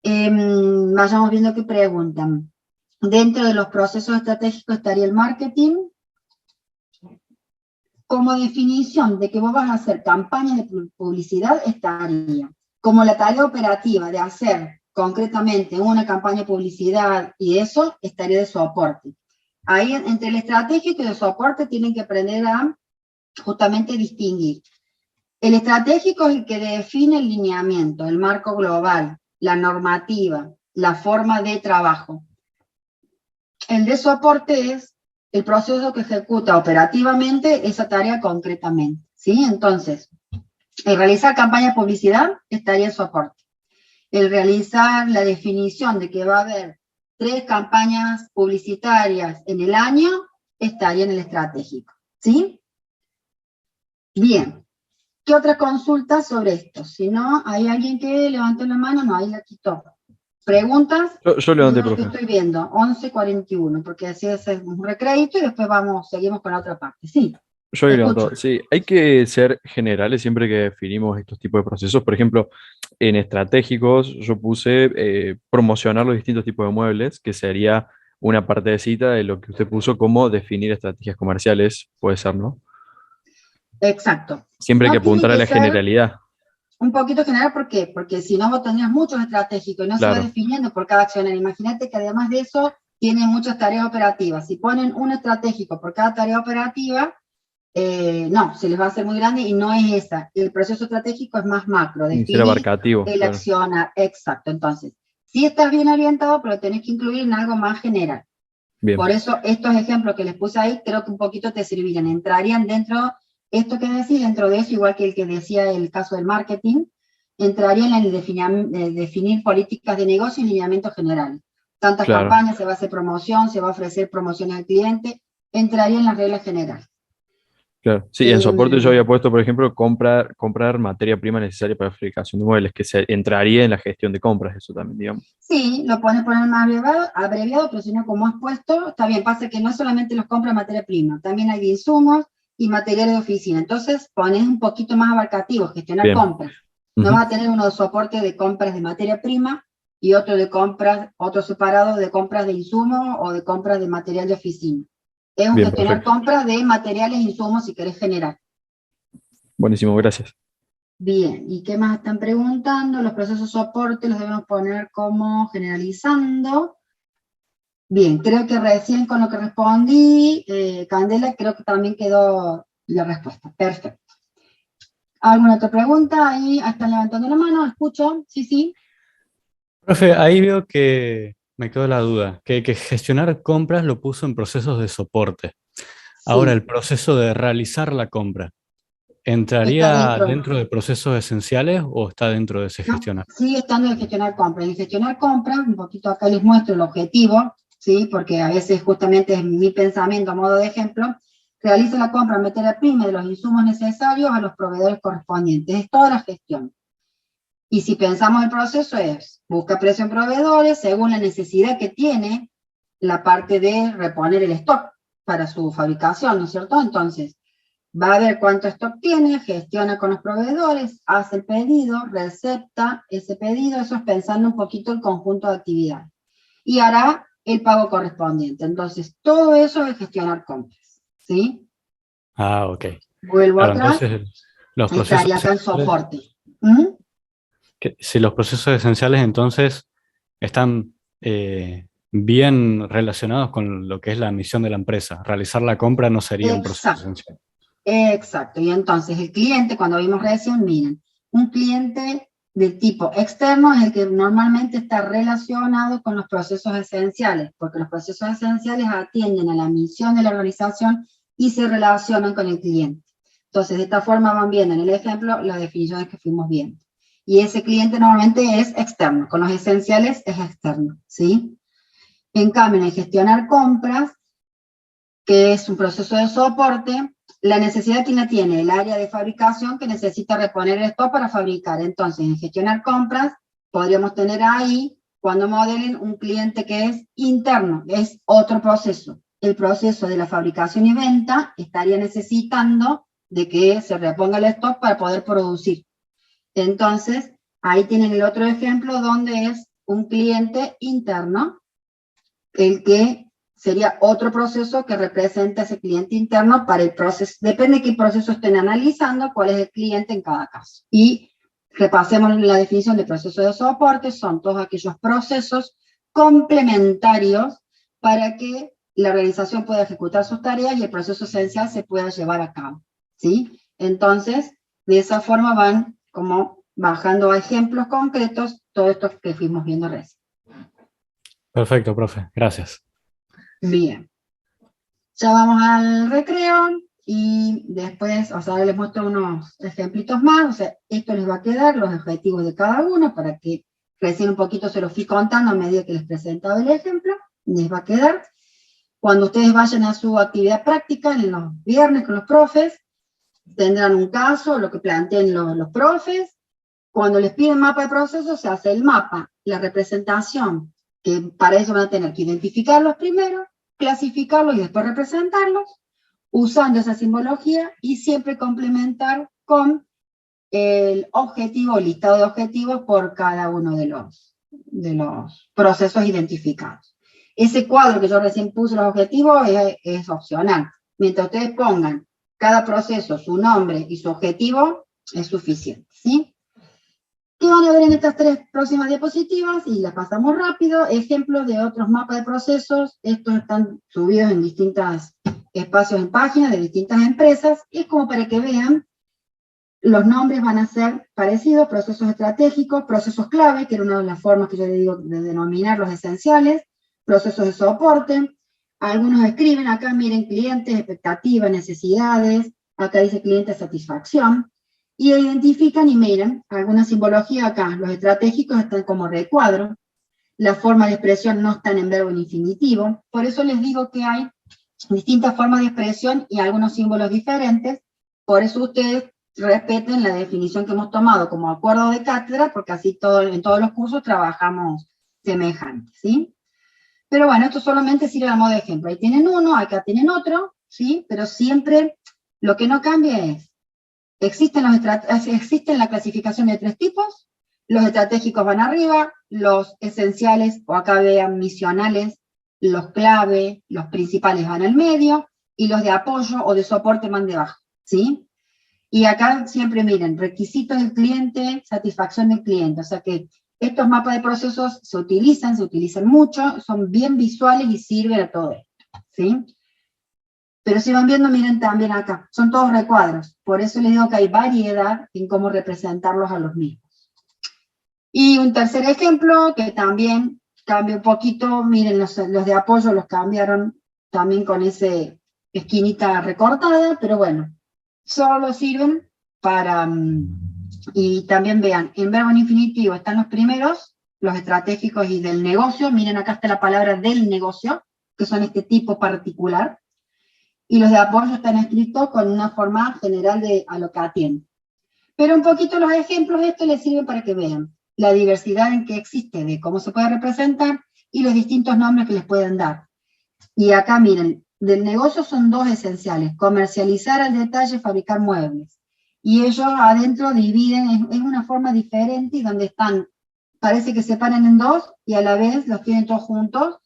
Vayamos viendo qué preguntan. Dentro de los procesos estratégicos estaría el marketing. Como definición de que vos vas a hacer campañas de publicidad, estaría como la tarea operativa de hacer concretamente una campaña de publicidad y eso, estaría de soporte. Ahí entre el estratégico y el soporte tienen que aprender a justamente distinguir. El estratégico es el que define el lineamiento, el marco global, la normativa, la forma de trabajo. El de soporte es el proceso que ejecuta operativamente esa tarea concretamente, ¿sí? Entonces, el realizar campaña de publicidad estaría en soporte. El realizar la definición de que va a haber 3 campañas publicitarias en el año estaría en el estratégico, ¿sí? Bien. ¿Qué otras consultas sobre esto? Si no, ¿hay alguien que levantó la mano? No, ahí la quitó. ¿Preguntas?
Yo levanté,
No,
profe.
estoy viendo, 11:41, porque así es un recrédito y después seguimos con la otra parte. Sí,
Yo
te
he
escucho.
levantado. Sí, hay que ser generales siempre que definimos estos tipos de procesos. Por ejemplo, en estratégicos yo puse promocionar los distintos tipos de muebles, que sería una partecita de lo que usted puso como definir estrategias comerciales, puede ser, ¿no?
Exacto.
Siempre hay que
No tiene
apuntar a
que
la
ser
generalidad.
un poquito general, ¿por qué? Porque si no vos tendrías muchos estratégicos y no se va
Claro,
definiendo por cada accionario. Imagínate que además de eso, tiene muchas tareas operativas. Si ponen un estratégico por cada tarea operativa, no, se les va a hacer muy grande y no es esa. El proceso estratégico es más macro,
y ser
definir
abarcativo,
el
claro.
accionar, exacto. Entonces, sí estás bien orientado, pero tenés que incluir en algo más general.
Bien,
Por eso estos ejemplos que les puse ahí, creo que un poquito te servirían. Entrarían dentro, esto que decís, dentro de eso, igual que el que decía el caso del marketing, entrarían en el definir políticas de negocio y lineamientos generales. Tantas
claro.
campañas, se va a hacer promoción, se va a ofrecer promoción al cliente, entraría en las reglas generales.
Claro. Sí, en soporte yo había puesto, por ejemplo, comprar materia prima necesaria para la fabricación de muebles, que se entraría en la gestión de compras, eso también, digamos.
Sí, lo puedes poner más abreviado, pero si no, como has puesto, está bien, pasa que no solamente los compra materia prima, también hay de insumos y materiales de oficina. Entonces, pones un poquito más abarcativo, gestionar
Bien.
compras. No
Ujú.
vas a tener uno de soporte de compras de materia prima y otro de compras, otro separado de compras de insumos o de compras de material de oficina. Es un
Bien,
gestionar
perfecto.
compras de materiales e insumos si querés generar.
Buenísimo, gracias.
Bien, ¿y qué más están preguntando? Los procesos de soporte los debemos poner como generalizando. Bien, creo que recién con lo que respondí, Candela, creo que también quedó la respuesta. Perfecto. ¿Alguna otra pregunta? Ahí están levantando la mano, escucho. Sí, sí.
Profe, ahí veo que me quedó la duda, que gestionar compras lo puso en procesos de soporte. Ahora, el
Sí,
proceso de realizar la compra,
está
¿entraría
dentro.
dentro de procesos esenciales o está dentro de ese
No,
gestionar?
sigue estando en gestionar compras. En gestionar compras, un poquito acá les muestro el objetivo, ¿sí? Porque a veces justamente es mi pensamiento a modo de ejemplo. Realiza la compra de materia prima y de los insumos necesarios a los proveedores correspondientes. Es toda la gestión. Y si pensamos el proceso es, busca precio en proveedores según la necesidad que tiene la parte de reponer el stock para su fabricación, ¿no es cierto? Entonces, va a ver cuánto stock tiene, gestiona con los proveedores, hace el pedido, recepta ese pedido, eso es pensando un poquito el conjunto de actividades. Y hará el pago correspondiente. Entonces, todo eso es gestionar compras, ¿sí?
Ah, ok.
Vuelvo
Claro,
atrás,
entonces los procesos
estaría acá en
esenciales,
soporte. ¿Mm?
si los procesos esenciales entonces están bien relacionados con lo que es la misión de la empresa, realizar la compra no sería un proceso
Exacto.
esencial.
Exacto, y entonces el cliente, cuando vimos recién, miren, un cliente de tipo externo es el que normalmente está relacionado con los procesos esenciales, porque los procesos esenciales atienden a la misión de la organización y se relacionan con el cliente. Entonces, de esta forma van viendo en el ejemplo las definiciones que fuimos viendo. Y ese cliente normalmente es externo, con los esenciales es externo, ¿sí? En cambio, en gestionar compras, que es un proceso de soporte, la necesidad que tiene el área de fabricación que necesita reponer el stock para fabricar. Entonces, en gestionar compras, podríamos tener ahí, cuando modelen, un cliente que es interno, es otro proceso. El proceso de la fabricación y venta estaría necesitando de que se reponga el stock para poder producir. Entonces, ahí tienen el otro ejemplo donde es un cliente interno, el que sería otro proceso que representa ese cliente interno para el proceso, depende de qué proceso estén analizando, cuál es el cliente en cada caso. Y repasemos la definición de proceso de soporte, son todos aquellos procesos complementarios para que la organización pueda ejecutar sus tareas y el proceso esencial se pueda llevar a cabo, ¿sí? Entonces, de esa forma van como bajando a ejemplos concretos todo esto que fuimos viendo recién.
Perfecto, profe. Gracias.
Bien. Ya vamos al recreo y después, o sea, les muestro unos ejemplitos más, o sea, esto les va a quedar, los objetivos de cada uno, para que recién un poquito se los fui contando a medida que les presentaba el ejemplo, les va a quedar. Cuando ustedes vayan a su actividad práctica, en los viernes con los profes, tendrán un caso, lo que planteen los profes. Cuando les piden mapa de procesos, se hace el mapa, la representación, que para eso van a tener que identificarlos primero, clasificarlos y después representarlos, usando esa simbología y siempre complementar con el objetivo, el listado de objetivos por cada uno de los procesos identificados. Ese cuadro que yo recién puse, los objetivos, es opcional. Mientras ustedes pongan cada proceso, su nombre y su objetivo, es suficiente, ¿sí? ¿Qué van a ver en estas 3 próximas diapositivas? Y las pasamos rápido. Ejemplos de otros mapas de procesos. Estos están subidos en distintos espacios en páginas de distintas empresas. Es como para que vean, los nombres van a ser parecidos, procesos estratégicos, procesos clave, que era una de las formas que yo le digo de denominar los esenciales, procesos de soporte. Algunos escriben acá, miren, clientes, expectativas, necesidades. Acá dice cliente, satisfacción. Y identifican y miren, alguna simbología acá, los estratégicos están como recuadro, la forma de expresión no están en verbo en infinitivo, por eso les digo que hay distintas formas de expresión y algunos símbolos diferentes, por eso ustedes respeten la definición que hemos tomado como acuerdo de cátedra, porque así en todos los cursos trabajamos semejantes, ¿sí? Pero bueno, esto solamente sirve a modo de ejemplo, ahí tienen uno, acá tienen otro, ¿sí? Pero siempre lo que no cambia es, existen la clasificación de 3 tipos, los estratégicos van arriba, los esenciales, o acá vean misionales, los clave, los principales van al medio, y los de apoyo o de soporte van debajo, ¿sí? Y acá siempre miren, requisitos del cliente, satisfacción del cliente, o sea que estos mapas de procesos se utilizan mucho, son bien visuales y sirven a todo esto, ¿sí? Pero si van viendo, miren también acá, son todos recuadros, por eso les digo que hay variedad en cómo representarlos a los mismos. Y un tercer ejemplo, que también cambia un poquito, miren, los de apoyo los cambiaron también con esa esquinita recortada, pero bueno, solo sirven para, y también vean, en verbo en infinitivo están los primeros, los estratégicos y del negocio, miren acá está la palabra del negocio, que son este tipo particular, y los de apoyo están escritos con una forma general de a lo que atienden. Pero un poquito los ejemplos de esto les sirven para que vean la diversidad en que existe, de cómo se puede representar, y los distintos nombres que les pueden dar. Y acá miren, del negocio son 2 esenciales, comercializar al detalle, fabricar muebles. Y ellos adentro dividen, es una forma diferente, y donde están, parece que se separan en 2, y a la vez los tienen todos juntos,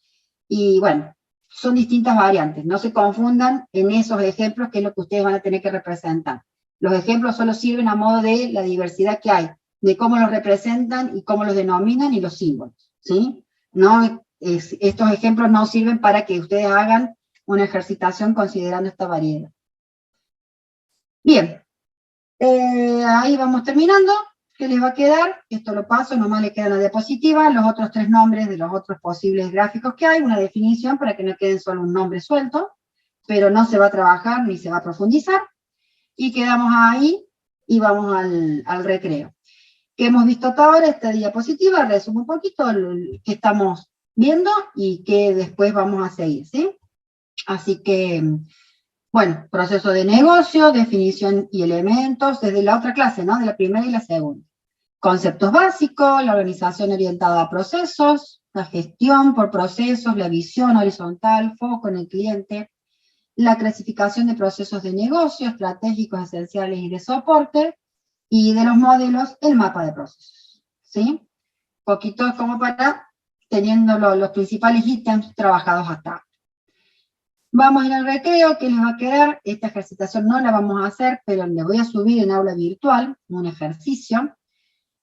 y bueno, son distintas variantes, no se confundan en esos ejemplos, que es lo que ustedes van a tener que representar. Los ejemplos solo sirven a modo de la diversidad que hay, de cómo los representan y cómo los denominan y los símbolos, ¿sí? No, estos ejemplos no sirven para que ustedes hagan una ejercitación considerando esta variedad. Bien, ahí vamos terminando. ¿Qué les va a quedar? Esto lo paso, nomás le queda la diapositiva, los otros 3 nombres de los otros posibles gráficos que hay, una definición para que no queden solo un nombre suelto, pero no se va a trabajar ni se va a profundizar, y quedamos ahí y vamos al recreo. ¿Qué hemos visto hasta ahora? Esta diapositiva resume un poquito el que estamos viendo y que después vamos a seguir, ¿sí? Así que, bueno, proceso de negocio, definición y elementos, desde la otra clase, ¿no? De la primera y la segunda. Conceptos básicos, la organización orientada a procesos, la gestión por procesos, la visión horizontal, foco en el cliente, la clasificación de procesos de negocio, estratégicos, esenciales y de soporte, y de los modelos, el mapa de procesos, ¿sí? Poquito como para, teniendo los principales ítems trabajados hasta ahora. Vamos a ir al recreo, que les va a quedar, esta ejercitación no la vamos a hacer, pero le voy a subir en aula virtual, un ejercicio,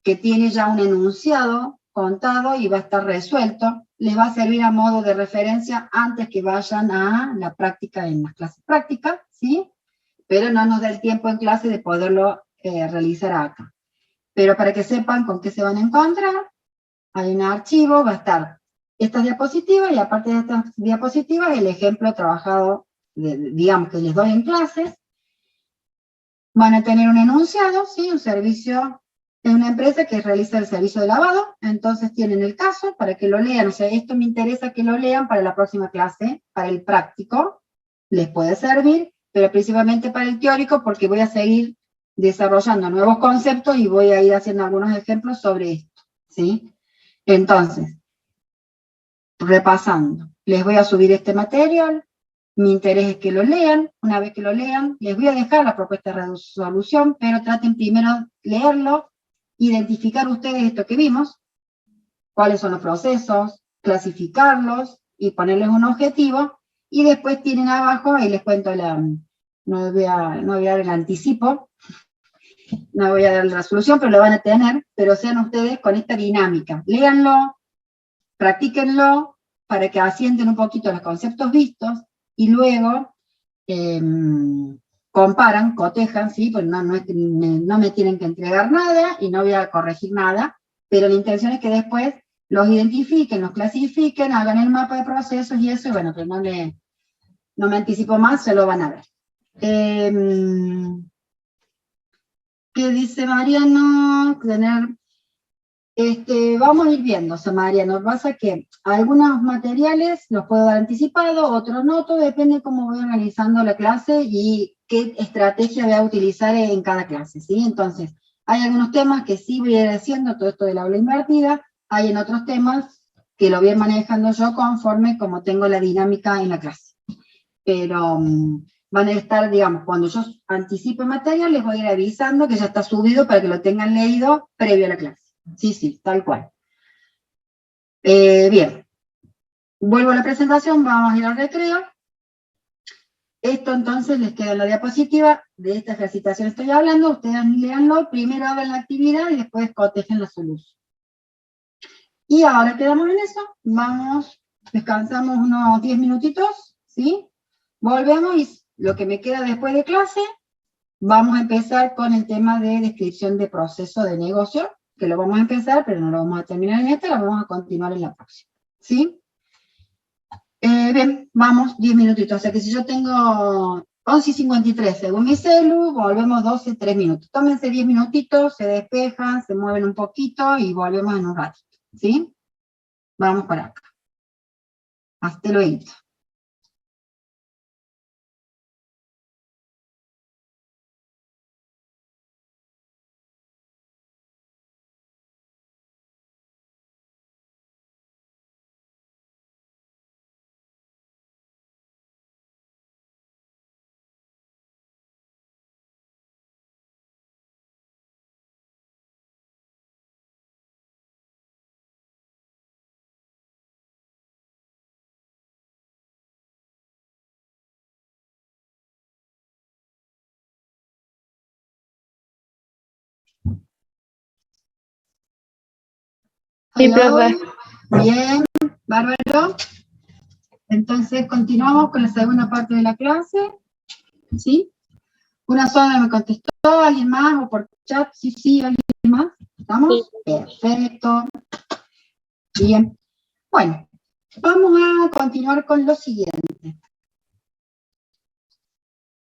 que tiene ya un enunciado contado y va a estar resuelto, les va a servir a modo de referencia antes que vayan a la práctica en las clases prácticas, ¿sí? Pero no nos da el tiempo en clase de poderlo realizar acá. Pero para que sepan con qué se van a encontrar, hay un archivo, va a estar estas diapositivas, y aparte de estas diapositivas, el ejemplo trabajado, digamos, que les doy en clases. Van a tener un enunciado, ¿sí? Un servicio de una empresa que realiza el servicio de lavado, entonces tienen el caso para que lo lean, o sea, esto me interesa que lo lean para la próxima clase, para el práctico, les puede servir, pero principalmente para el teórico, porque voy a seguir desarrollando nuevos conceptos y voy a ir haciendo algunos ejemplos sobre esto, ¿sí? Entonces, repasando, les voy a subir este material, mi interés es que lo lean, una vez que lo lean, les voy a dejar la propuesta de resolución, pero traten primero leerlo, identificar ustedes esto que vimos, cuáles son los procesos, clasificarlos y ponerles un objetivo, y después tienen abajo, ahí les cuento no voy a dar el anticipo, no voy a dar la resolución, pero lo van a tener, pero sean ustedes con esta dinámica, léanlo, practíquenlo, para que asienten un poquito los conceptos vistos, y luego comparan, cotejan, ¿sí? Pues no me tienen que entregar nada, y no voy a corregir nada, pero la intención es que después los identifiquen, los clasifiquen, hagan el mapa de procesos y eso, y bueno, pues no me anticipo más, se lo van a ver. ¿Qué dice Mariano? Vamos a ir viendo, o sea, Mariano, pasa que algunos materiales los puedo dar anticipado, otros no, todo depende de cómo voy organizando la clase y qué estrategia voy a utilizar en cada clase, ¿sí? Entonces, hay algunos temas que sí voy a ir haciendo, todo esto del aula invertida, hay en otros temas que lo voy a ir manejando yo conforme como tengo la dinámica en la clase. Pero van a estar, digamos, cuando yo anticipe material, les voy a ir avisando que ya está subido para que lo tengan leído previo a la clase. Sí, tal cual. Bien, vuelvo a la presentación, vamos a ir al recreo. Esto entonces les queda en la diapositiva, de esta ejercitación estoy hablando, ustedes leanlo, primero hagan la actividad y después cotejen la solución. Y ahora quedamos en eso, vamos, descansamos unos 10 minutitos, ¿sí? Volvemos y lo que me queda después de clase, vamos a empezar con el tema de descripción de proceso de negocio, que lo vamos a empezar, pero no lo vamos a terminar en esta, lo vamos a continuar en la próxima, ¿sí? Bien, vamos, 10 minutitos, o sea que si yo tengo 11:53 según mi celu, volvemos 12, 3 minutos. Tómense 10 minutitos, se despejan, se mueven un poquito y volvemos en un ratito, ¿sí? Vamos para acá. Hasta luego.
Sí, profe.
Bien, bárbaro. Entonces continuamos con la segunda parte de la clase, ¿sí? Una sola me contestó, ¿alguien más? O por chat, sí, ¿alguien más? ¿Estamos?
Sí.
Perfecto. Bien. Bueno, vamos a continuar con lo siguiente.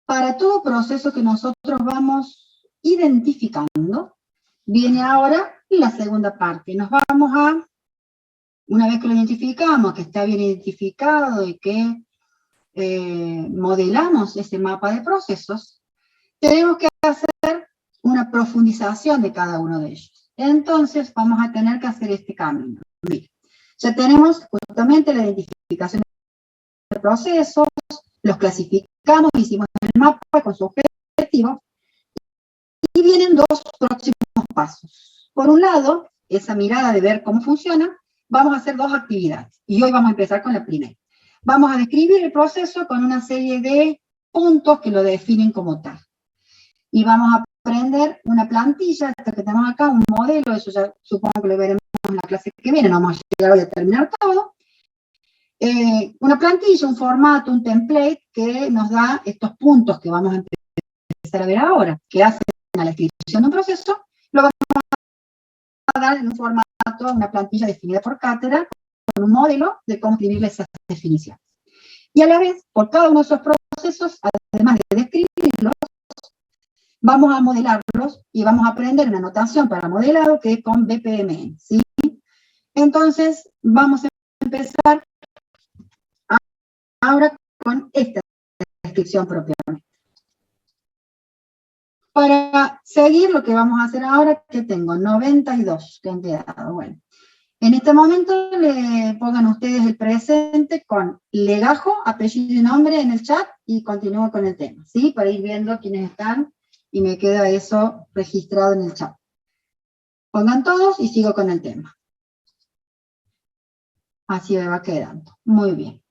Para todo proceso que nosotros vamos identificando, viene ahora la segunda parte. Nos vamos a, una vez que lo identificamos, que está bien identificado y que modelamos ese mapa de procesos, tenemos que hacer una profundización de cada uno de ellos. Entonces vamos a tener que hacer este camino. Mira, ya tenemos justamente la identificación de procesos, los clasificamos, hicimos el mapa con su objetivo, y vienen dos próximos pasos. Por un lado, esa mirada de ver cómo funciona, vamos a hacer dos actividades, y hoy vamos a empezar con la primera. Vamos a describir el proceso con una serie de puntos que lo definen como tal. Y vamos a aprender una plantilla, esta que tenemos acá, un modelo, eso ya supongo que lo veremos en la clase que viene, no vamos a llegar hoy a terminar todo. Una plantilla, un formato, un template que nos da estos puntos que vamos a empezar a ver ahora, que hacen a la descripción de un proceso, lo vamos a dar en un formato, una plantilla definida por cátedra, con un modelo de cómo escribirle esas definiciones. Y a la vez, por cada uno de esos procesos, además de describirlos, vamos a modelarlos y vamos a aprender una notación para modelado que es con BPMN, ¿sí? Entonces, vamos a empezar ahora con esta descripción propiamente. Para seguir lo que vamos a hacer ahora, que tengo 92 que han quedado. Bueno, en este momento le pongan ustedes el presente con legajo, apellido y nombre en el chat y continúo con el tema, ¿sí? Para ir viendo quiénes están y me queda eso registrado en el chat. Pongan todos y sigo con el tema. Así me va quedando. Muy bien.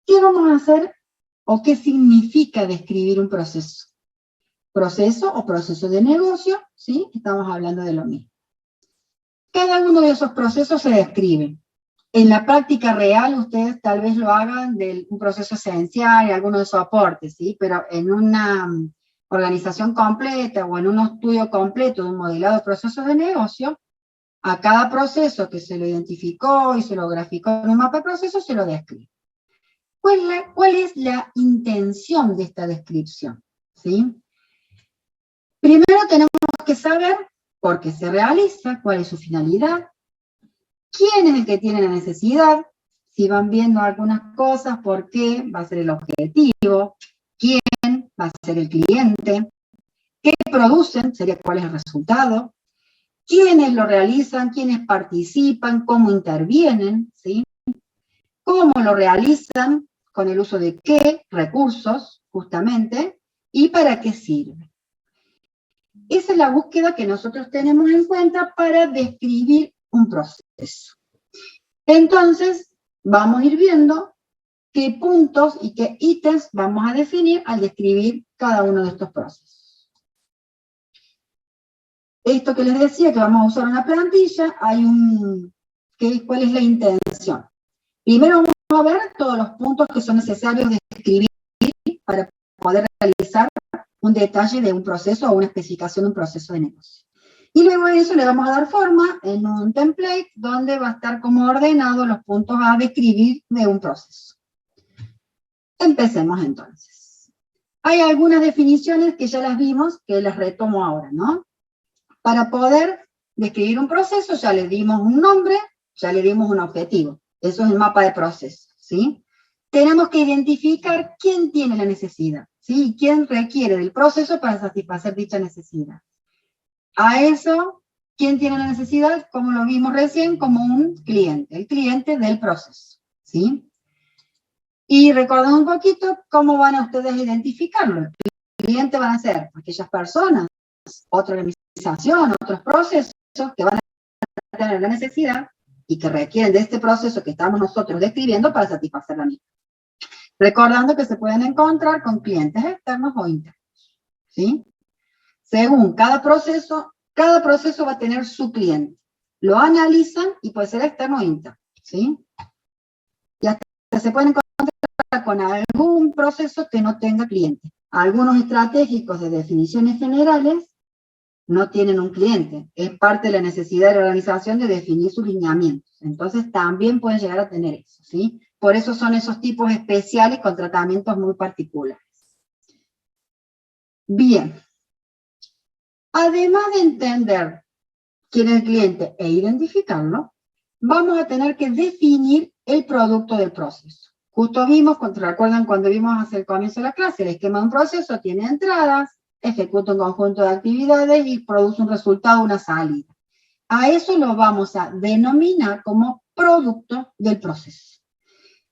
¿Qué vamos a hacer o qué significa describir un proceso? Proceso o proceso de negocio, ¿sí? Estamos hablando de lo mismo. Cada uno de esos procesos se describe. En la práctica real, ustedes tal vez lo hagan de un proceso esencial y alguno de sus aportes, ¿sí? Pero en una organización completa o en un estudio completo de un modelado de procesos de negocio, a cada proceso que se lo identificó y se lo graficó en un mapa de procesos, se lo describe. ¿Cuál es la intención de esta descripción? ¿Sí? Primero tenemos que saber por qué se realiza, cuál es su finalidad, quién es el que tiene la necesidad, si van viendo algunas cosas, por qué va a ser el objetivo, quién va a ser el cliente, qué producen, sería cuál es el resultado, quiénes lo realizan, quiénes participan, cómo intervienen, ¿sí? Cómo lo realizan, con el uso de qué recursos, justamente, y para qué sirve. Esa es la búsqueda que nosotros tenemos en cuenta para describir un proceso. Entonces, vamos a ir viendo qué puntos y qué ítems vamos a definir al describir cada uno de estos procesos. Esto que les decía, que vamos a usar una plantilla, ¿cuál es la intención? Primero vamos a ver todos los puntos que son necesarios de describir para poder realizar un detalle de un proceso o una especificación de un proceso de negocio. Y luego de eso le vamos a dar forma en un template donde va a estar como ordenado los puntos a describir de un proceso. Empecemos entonces. Hay algunas definiciones que ya las vimos, que las retomo ahora, ¿no? Para poder describir un proceso ya le dimos un nombre, ya le dimos un objetivo. Eso es el mapa de procesos, ¿sí? Tenemos que identificar quién tiene la necesidad, ¿sí? ¿Quién requiere del proceso para satisfacer dicha necesidad? A eso, ¿quién tiene la necesidad? Como lo vimos recién, como un cliente, el cliente del proceso, ¿sí? Y recordando un poquito cómo van a ustedes identificarlo. El cliente van a ser aquellas personas, otra organización, otros procesos que van a tener la necesidad y que requieren de este proceso que estamos nosotros describiendo para satisfacer la misma. Recordando que se pueden encontrar con clientes externos o internos, ¿sí? Según cada proceso va a tener su cliente. Lo analizan y puede ser externo o interno, ¿sí? Y hasta se pueden encontrar con algún proceso que no tenga cliente. Algunos estratégicos de definiciones generales no tienen un cliente. Es parte de la necesidad de la organización de definir sus lineamientos. Entonces también pueden llegar a tener eso, ¿sí? Por eso son esos tipos especiales con tratamientos muy particulares. Bien. Además de entender quién es el cliente e identificarlo, vamos a tener que definir el producto del proceso. Justo vimos, recuerdan cuando vimos hacia el comienzo de la clase, el esquema de un proceso tiene entradas, ejecuta un conjunto de actividades y produce un resultado, una salida. A eso lo vamos a denominar como producto del proceso.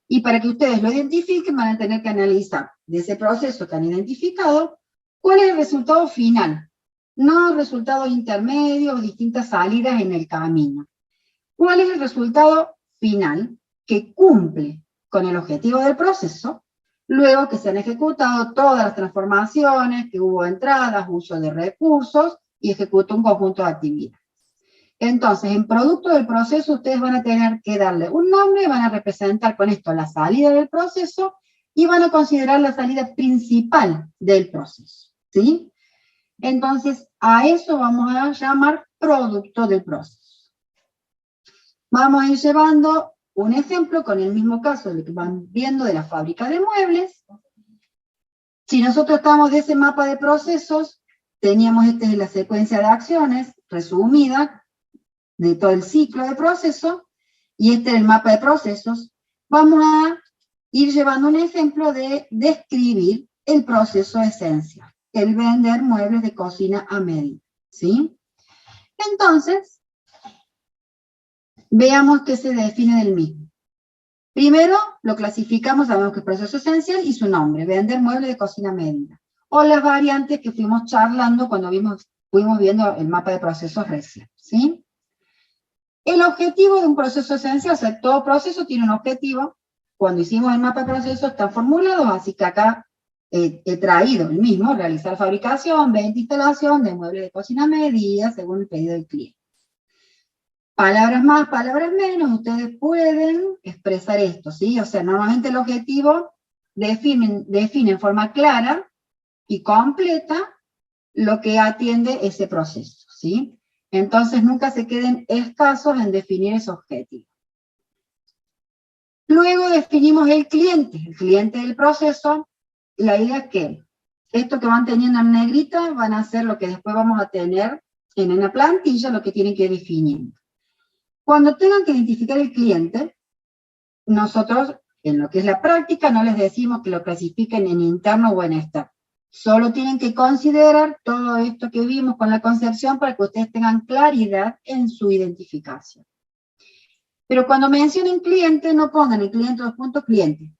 Y para que ustedes lo identifiquen, van a tener que analizar de ese proceso que han identificado, cuál es el resultado final. No resultados intermedios o distintas salidas en el camino. ¿Cuál es el resultado final que cumple con el objetivo del proceso, luego que se han ejecutado todas las transformaciones, que hubo entradas, uso de recursos y ejecutó un conjunto de actividades? Entonces, en producto del proceso, ustedes van a tener que darle un nombre, van a representar con esto la salida del proceso y van a considerar la salida principal del proceso, ¿sí? Entonces, a eso vamos a llamar producto del proceso. Vamos a ir llevando un ejemplo con el mismo caso de lo que van viendo de la fábrica de muebles. Si nosotros estamos de ese mapa de procesos, teníamos esta es la secuencia de acciones resumida de todo el ciclo de proceso, y este es el mapa de procesos. Vamos a ir llevando un ejemplo de describir el proceso esencial, el vender muebles de cocina a medida, ¿sí? Entonces, veamos qué se define del mismo. Primero, lo clasificamos, sabemos que es proceso esencial y su nombre, vender muebles de cocina a medida. O las variantes que fuimos charlando cuando fuimos viendo el mapa de procesos recién, ¿sí? El objetivo de un proceso esencial, o sea, todo proceso tiene un objetivo. Cuando hicimos el mapa de procesos están formulados, así que acá he traído el mismo, realizar fabricación, venta, instalación de muebles de cocina a medida según el pedido del cliente. Palabras más, palabras menos, ustedes pueden expresar esto, ¿sí? O sea, normalmente el objetivo define en forma clara y completa lo que atiende ese proceso, ¿sí? Entonces nunca se queden escasos en definir ese objetivo. Luego definimos el cliente del proceso. La idea es que esto que van teniendo en negrita van a ser lo que después vamos a tener en una plantilla, lo que tienen que ir definiendo. Cuando tengan que identificar el cliente, nosotros, en lo que es la práctica, no les decimos que lo clasifiquen en interno o en externo. Solo tienen que considerar todo esto que vimos con la concepción para que ustedes tengan claridad en su identificación. Pero cuando mencionen cliente, no pongan el cliente dos puntos cliente.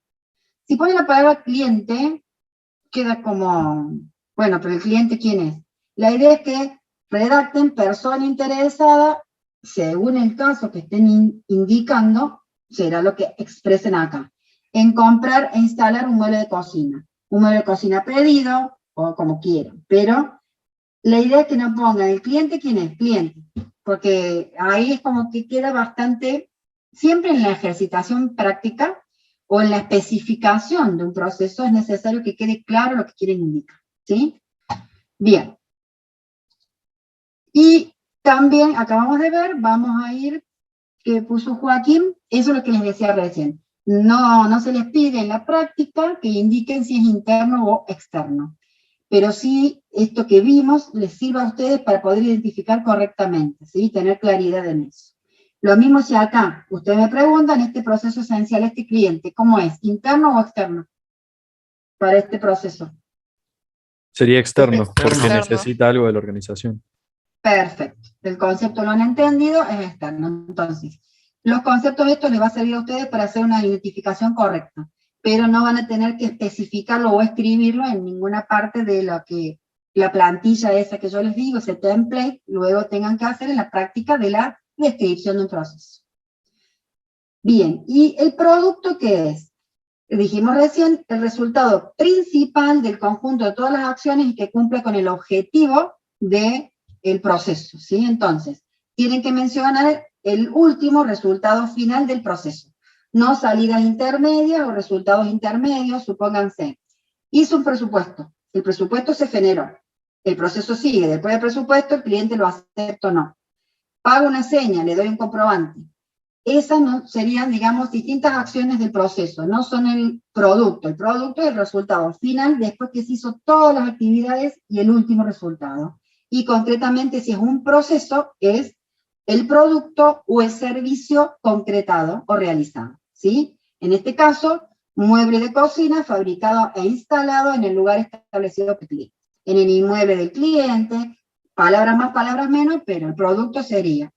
Si ponen la palabra cliente, queda como, bueno, pero el cliente ¿quién es? La idea es que redacten persona interesada, según el caso que estén indicando, será lo que expresen acá. En comprar e instalar un mueble de cocina. Un mueble de cocina pedido, o como quieran. Pero la idea es que no pongan el cliente ¿quién es? Cliente. Porque ahí es como que queda bastante, siempre en la ejercitación práctica, o en la especificación de un proceso es necesario que quede claro lo que quieren indicar, ¿sí? Bien. Y también acabamos de ver, vamos a ir, que puso Joaquín, eso es lo que les decía recién. No se les pide en la práctica que indiquen si es interno o externo. Pero sí, esto que vimos les sirva a ustedes para poder identificar correctamente, ¿sí? Tener claridad en eso. Lo mismo si acá, ustedes me preguntan, este proceso esencial, este cliente, ¿cómo es? ¿Interno o externo? Para este proceso.
Sería externo, porque
Externo.
necesita algo de la organización.
Perfecto. El concepto lo han entendido, es externo. Entonces, los conceptos estos les va a servir a ustedes para hacer una identificación correcta, pero no van a tener que especificarlo o escribirlo en ninguna parte de lo que la plantilla esa que yo les digo, ese template, luego tengan que hacer en la práctica de la descripción de un proceso. Bien, ¿y el producto qué es? Dijimos recién, el resultado principal del conjunto de todas las acciones y que cumple con el objetivo del proceso, ¿sí? Entonces, tienen que mencionar el último resultado final del proceso. No salidas intermedias o resultados intermedios, supónganse. Hizo un presupuesto, el presupuesto se generó, el proceso sigue, después del presupuesto el cliente lo acepta o no. Pago una seña, le doy un comprobante. Esas no serían, digamos, distintas acciones del proceso, no son el producto es el resultado final después que se hizo todas las actividades y el último resultado. Y concretamente, si es un proceso, es el producto o el servicio concretado o realizado, ¿sí? En este caso, mueble de cocina fabricado e instalado en el lugar establecido por el cliente. En el inmueble del cliente, palabras más, palabras menos, pero el producto sería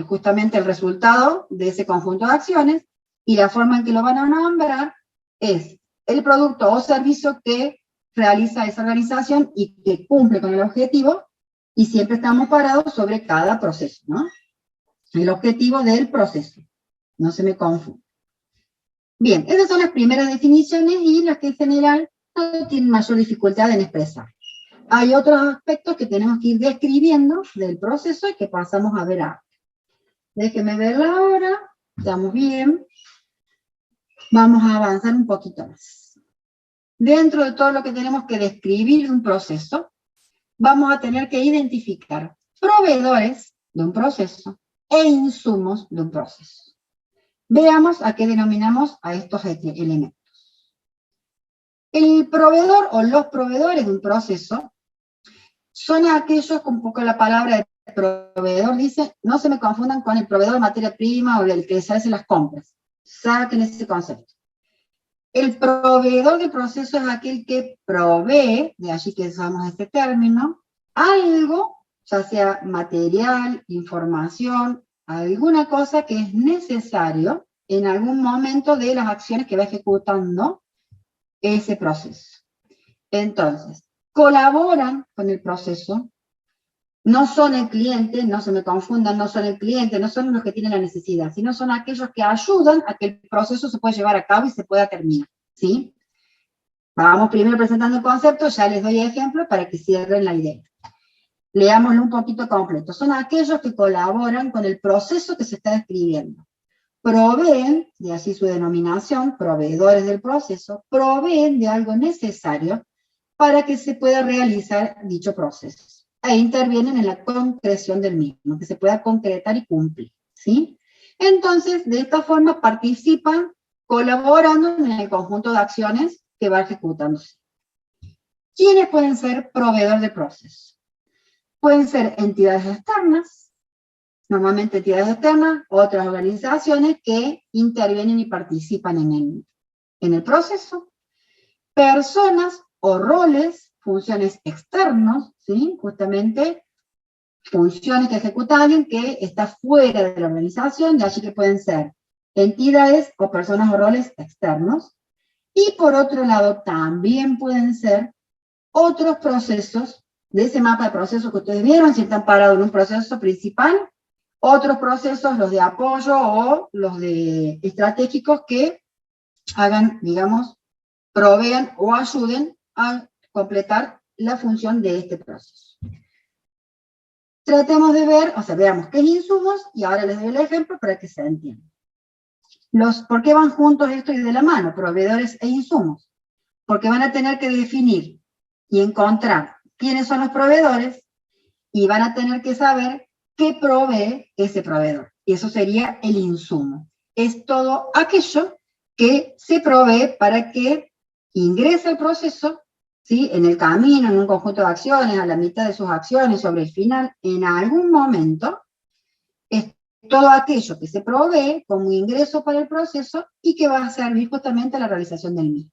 justamente el resultado de ese conjunto de acciones, y la forma en que lo van a nombrar es el producto o servicio que realiza esa organización y que cumple con el objetivo, y siempre estamos parados sobre cada proceso, ¿no? El objetivo del proceso, no se me confunda. Bien, esas son las primeras definiciones y las que en general no tienen mayor dificultad en expresar. Hay otros aspectos que tenemos que ir describiendo del proceso y que pasamos a ver ahora. Déjenme verla ahora, estamos bien. Vamos a avanzar un poquito más. Dentro de todo lo que tenemos que describir de un proceso, vamos a tener que identificar proveedores de un proceso, e insumos de un proceso. Veamos a qué denominamos a estos elementos. El proveedor o los proveedores de un proceso son aquellos, con un poco la palabra de proveedor dice, no se me confundan con el proveedor de materia prima o el que se hace las compras. Saquen ese concepto. El proveedor de proceso es aquel que provee, de allí que usamos este término, algo, ya sea material, información, alguna cosa que es necesario en algún momento de las acciones que va ejecutando ese proceso. Entonces, colaboran con el proceso, no son el cliente, no se me confundan, no son el cliente, no son los que tienen la necesidad, sino son aquellos que ayudan a que el proceso se pueda llevar a cabo y se pueda terminar, ¿sí? Vamos primero presentando el concepto, ya les doy ejemplos para que cierren la idea. Leámoslo un poquito completo. Son aquellos que colaboran con el proceso que se está describiendo. Proveen, de así su denominación, proveedores del proceso, proveen de algo necesario para que se pueda realizar dicho proceso. E intervienen en la concreción del mismo, que se pueda concretar y cumplir, ¿sí? Entonces, de esta forma participan colaborando en el conjunto de acciones que va ejecutándose. ¿Quiénes pueden ser proveedores de proceso? Pueden ser entidades externas, normalmente entidades externas, otras organizaciones que intervienen y participan en el proceso, personas o roles, funciones externos, ¿sí? Justamente funciones que ejecuta alguien que está fuera de la organización, de allí que pueden ser entidades o personas o roles externos, y por otro lado también pueden ser otros procesos, de ese mapa de procesos que ustedes vieron, si están parados en un proceso principal, otros procesos, los de apoyo o los de estratégicos que hagan, digamos, provean o ayuden a completar la función de este proceso. Tratemos de ver, o sea, veamos qué es insumos, y ahora les doy el ejemplo para que se entienda. ¿Por qué van juntos esto y de la mano, proveedores e insumos? Porque van a tener que definir y encontrar quiénes son los proveedores, y van a tener que saber qué provee ese proveedor. Y eso sería el insumo. Es todo aquello que se provee para que ingrese al proceso, ¿sí? En el camino, en un conjunto de acciones, a la mitad de sus acciones, sobre el final, en algún momento, es todo aquello que se provee como ingreso para el proceso y que va a servir justamente a la realización del mismo.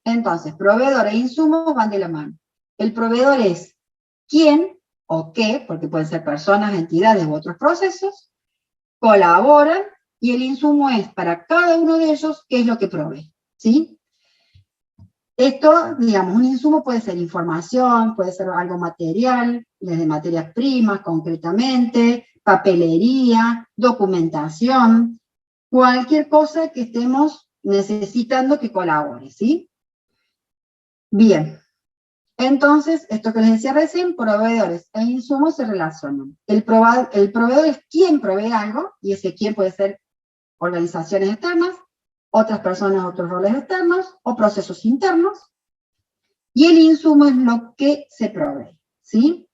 Entonces, proveedor e insumos van de la mano. El proveedor es quién o qué, porque pueden ser personas, entidades u otros procesos, colaboran, y el insumo es para cada uno de ellos qué es lo que provee, ¿sí? Esto, digamos, un insumo puede ser información, puede ser algo material, desde materias primas concretamente, papelería, documentación, cualquier cosa que estemos necesitando que colabore, ¿sí? Bien, entonces, esto que les decía recién, proveedores e insumos se relacionan. El proveedor es quien provee algo, y ese quien puede ser organizaciones externas, otras personas, otros roles externos, o procesos internos, y el insumo es lo que se provee, ¿sí?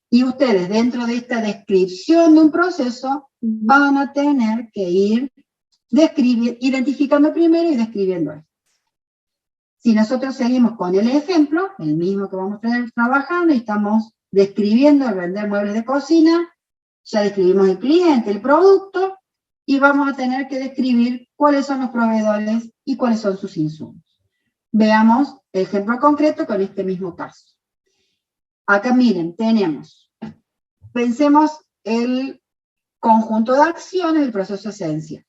Y ustedes, dentro de esta descripción de un proceso, van a tener que ir identificando primero y describiendo esto. Si nosotros seguimos con el ejemplo, el mismo que vamos a estar trabajando, y estamos describiendo el vender muebles de cocina, ya describimos el cliente, el producto, y vamos a tener que describir cuáles son los proveedores y cuáles son sus insumos. Veamos el ejemplo concreto con este mismo caso. Acá miren, pensemos el conjunto de acciones del proceso esencial.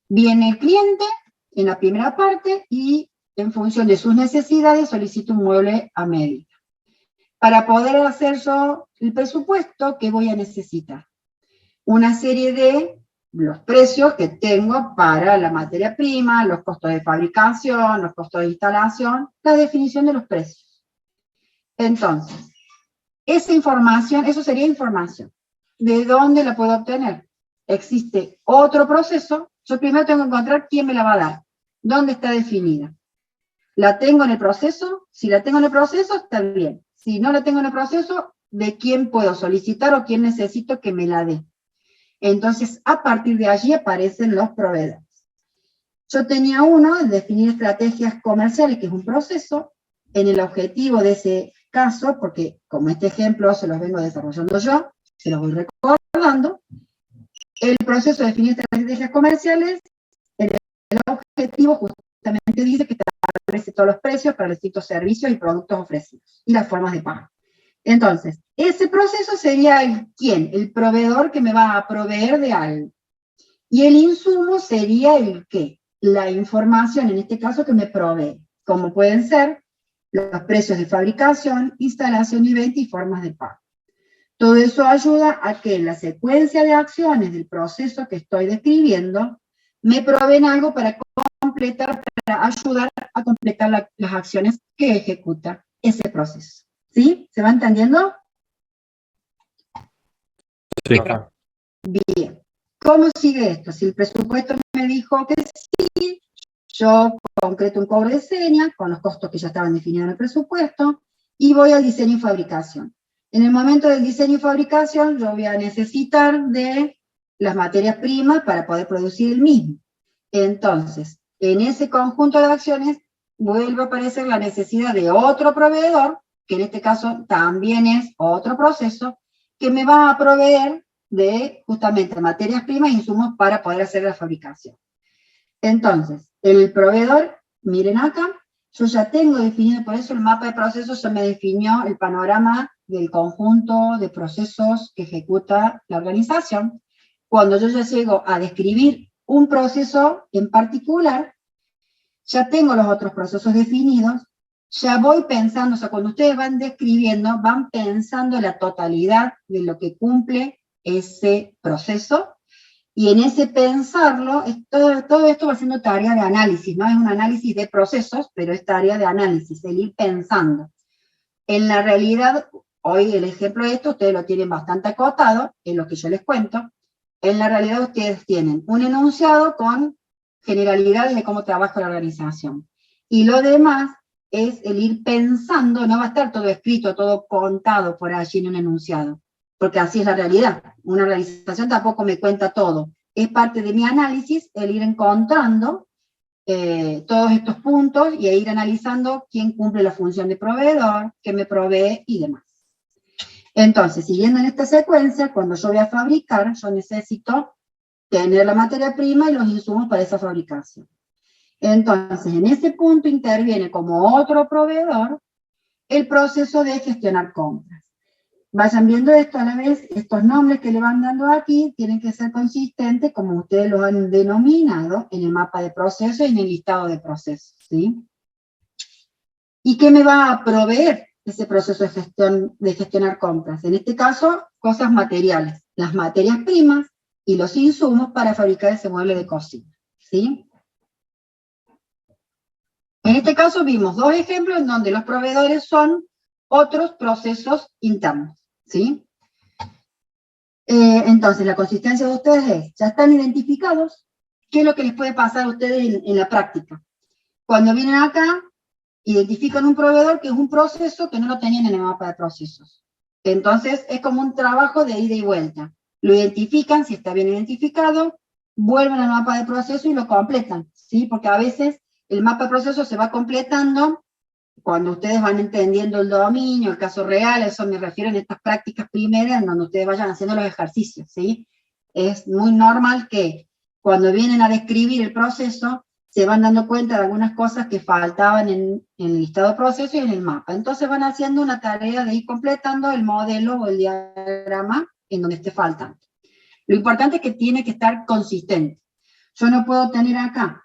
Viene el cliente en la primera parte y en función de sus necesidades solicito un mueble a medida. Para poder hacer yo el presupuesto, ¿qué voy a necesitar? Una serie de los precios que tengo para la materia prima, los costos de fabricación, los costos de instalación, la definición de los precios. Entonces, esa información, eso sería información. ¿De dónde la puedo obtener? Existe otro proceso. Yo primero tengo que encontrar quién me la va a dar. ¿Dónde está definida? ¿La tengo en el proceso? Si la tengo en el proceso, está bien. Si no la tengo en el proceso, ¿de quién puedo solicitar o quién necesito que me la dé? Entonces, a partir de allí aparecen los proveedores. Yo tenía uno, definir estrategias comerciales, que es un proceso, en el objetivo de ese caso, porque como este ejemplo se los vengo desarrollando yo, se los voy recordando, el proceso de definir estrategias comerciales, el objetivo justamente dice que establece todos los precios para los distintos servicios y productos ofrecidos, y las formas de pago. Entonces, ese proceso sería ¿quién? El proveedor que me va a proveer de algo. Y el insumo sería el ¿qué? La información, en este caso, que me provee, como pueden ser los precios de fabricación, instalación y venta y formas de pago. Todo eso ayuda a que la secuencia de acciones del proceso que estoy describiendo me proveen algo para completar, para ayudar a completar las acciones que ejecuta ese proceso. ¿Sí? ¿Se va entendiendo?
Sí.
Bien. ¿Cómo sigue esto? Si el presupuesto me dijo que sí, yo concreto un cobro de seña con los costos que ya estaban definidos en el presupuesto y voy al diseño y fabricación. En el momento del diseño y fabricación yo voy a necesitar de las materias primas para poder producir el mismo. Entonces, en ese conjunto de acciones vuelve a aparecer la necesidad de otro proveedor, que en este caso también es otro proceso, que me va a proveer de justamente materias primas e insumos para poder hacer la fabricación. Entonces, el proveedor, miren acá, yo ya tengo definido, por eso el mapa de procesos ya me definió el panorama del conjunto de procesos que ejecuta la organización. Cuando yo ya llego a describir un proceso en particular, ya tengo los otros procesos definidos, ya voy pensando, o sea, cuando ustedes van describiendo, van pensando la totalidad de lo que cumple ese proceso, y en ese pensarlo, todo esto va siendo tarea de análisis, no es un análisis de procesos, pero es tarea de análisis, el ir pensando. En la realidad, hoy el ejemplo de esto, ustedes lo tienen bastante acotado, en lo que yo les cuento. En la realidad ustedes tienen un enunciado con generalidades de cómo trabaja la organización. Y lo demás es el ir pensando, no va a estar todo escrito, todo contado por allí en un enunciado, porque así es la realidad. Una organización tampoco me cuenta todo. Es parte de mi análisis el ir encontrando todos estos puntos y ir analizando quién cumple la función de proveedor, qué me provee y demás. Entonces, siguiendo en esta secuencia, cuando yo voy a fabricar, yo necesito tener la materia prima y los insumos para esa fabricación. Entonces, en ese punto interviene como otro proveedor el proceso de gestionar compras. Vayan viendo esto a la vez, estos nombres que le van dando aquí tienen que ser consistentes como ustedes los han denominado en el mapa de procesos y en el listado de procesos, ¿sí? ¿Y qué me va a proveer ese proceso de gestionar compras? En este caso, cosas materiales, las materias primas y los insumos para fabricar ese mueble de cocina, ¿sí? En este caso vimos dos ejemplos en donde los proveedores son otros procesos internos, ¿sí? Entonces, la consistencia de ustedes es, ya están identificados, ¿qué es lo que les puede pasar a ustedes en la práctica? Cuando vienen acá, identifican un proveedor que es un proceso que no lo tenían en el mapa de procesos. Entonces, es como un trabajo de ida y vuelta. Lo identifican, si está bien identificado, vuelven al mapa de proceso y lo completan, ¿sí? Porque a veces el mapa de proceso se va completando cuando ustedes van entendiendo el dominio, el caso real, a eso me refiero en estas prácticas primeras, en donde ustedes vayan haciendo los ejercicios, ¿sí? Es muy normal que cuando vienen a describir el proceso, se van dando cuenta de algunas cosas que faltaban en el listado de procesos y en el mapa. Entonces van haciendo una tarea de ir completando el modelo o el diagrama en donde esté faltando. Lo importante es que tiene que estar consistente. Yo no puedo tener acá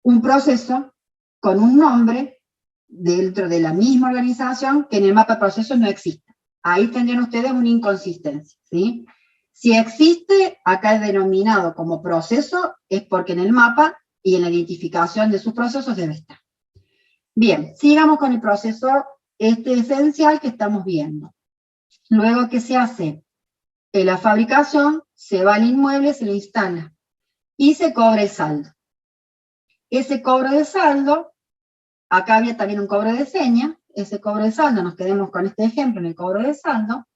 un proceso con un nombre dentro de la misma organización que en el mapa de procesos no existe. Ahí tendrían ustedes una inconsistencia, ¿sí? Si existe, acá es denominado como proceso, es porque en el mapa y en la identificación de sus procesos debe estar. Bien, sigamos con el proceso esencial que estamos viendo. Luego que se hace la fabricación, se va al inmueble, se lo instala y se cobra el saldo. Ese cobro de saldo, acá había también un cobro de seña, ese cobro de saldo, nos quedemos con este ejemplo en el cobro de saldo,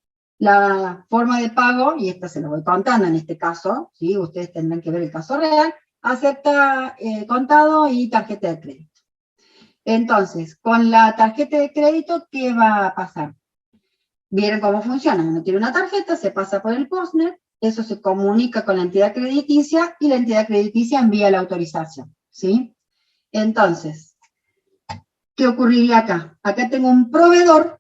La forma de pago, y esta se lo voy contando en este caso, ¿sí? Ustedes tendrán que ver el caso real, acepta contado y tarjeta de crédito. Entonces, con la tarjeta de crédito, ¿qué va a pasar? Vieron cómo funciona. Uno tiene una tarjeta, se pasa por el postnet, eso se comunica con la entidad crediticia y la entidad crediticia envía la autorización, ¿sí? Entonces, ¿qué ocurriría acá? Acá tengo un proveedor,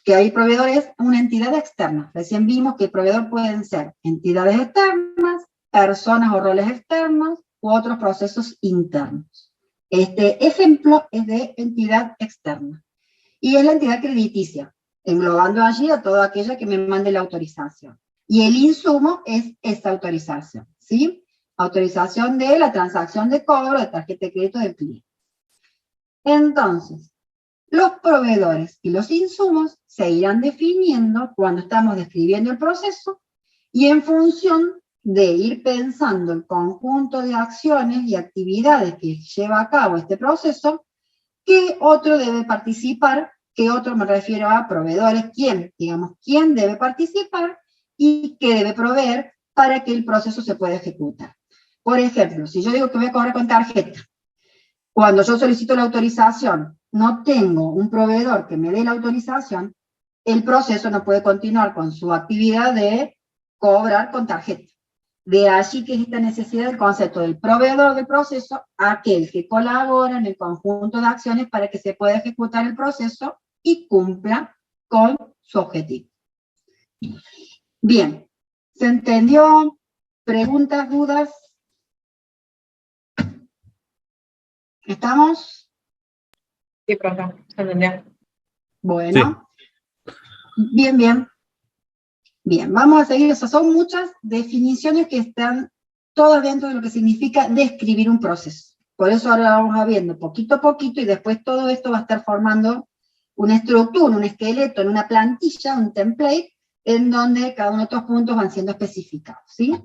que hay proveedores, una entidad externa. Recién vimos que el proveedor pueden ser entidades externas, personas o roles externos, u otros procesos internos. Este ejemplo es de entidad externa. Y es la entidad crediticia, englobando allí a toda aquella que me mande la autorización. Y el insumo es esta autorización, ¿sí? Autorización de la transacción de cobro de tarjeta de crédito del cliente. Entonces, los proveedores y los insumos se irán definiendo cuando estamos describiendo el proceso y en función de ir pensando el conjunto de acciones y actividades que lleva a cabo este proceso, qué otro debe participar, qué otro me refiero a proveedores, quién debe participar y qué debe proveer para que el proceso se pueda ejecutar. Por ejemplo, si yo digo que voy a cobrar con tarjeta, cuando yo solicito la autorización, no tengo un proveedor que me dé la autorización, el proceso no puede continuar con su actividad de cobrar con tarjeta. De allí que es esta necesidad del concepto del proveedor del proceso, aquel que colabora en el conjunto de acciones para que se pueda ejecutar el proceso y cumpla con su objetivo. Bien, ¿se entendió? ¿Preguntas, dudas? ¿Estamos?
Sí, profe, se entendió.
Bueno, bien. Bien, vamos a seguir. Esas son muchas definiciones que están todas dentro de lo que significa describir un proceso. Por eso ahora vamos a viendo poquito a poquito y después todo esto va a estar formando una estructura, un esqueleto, en una plantilla, un template, en donde cada uno de estos puntos van siendo especificados, ¿sí?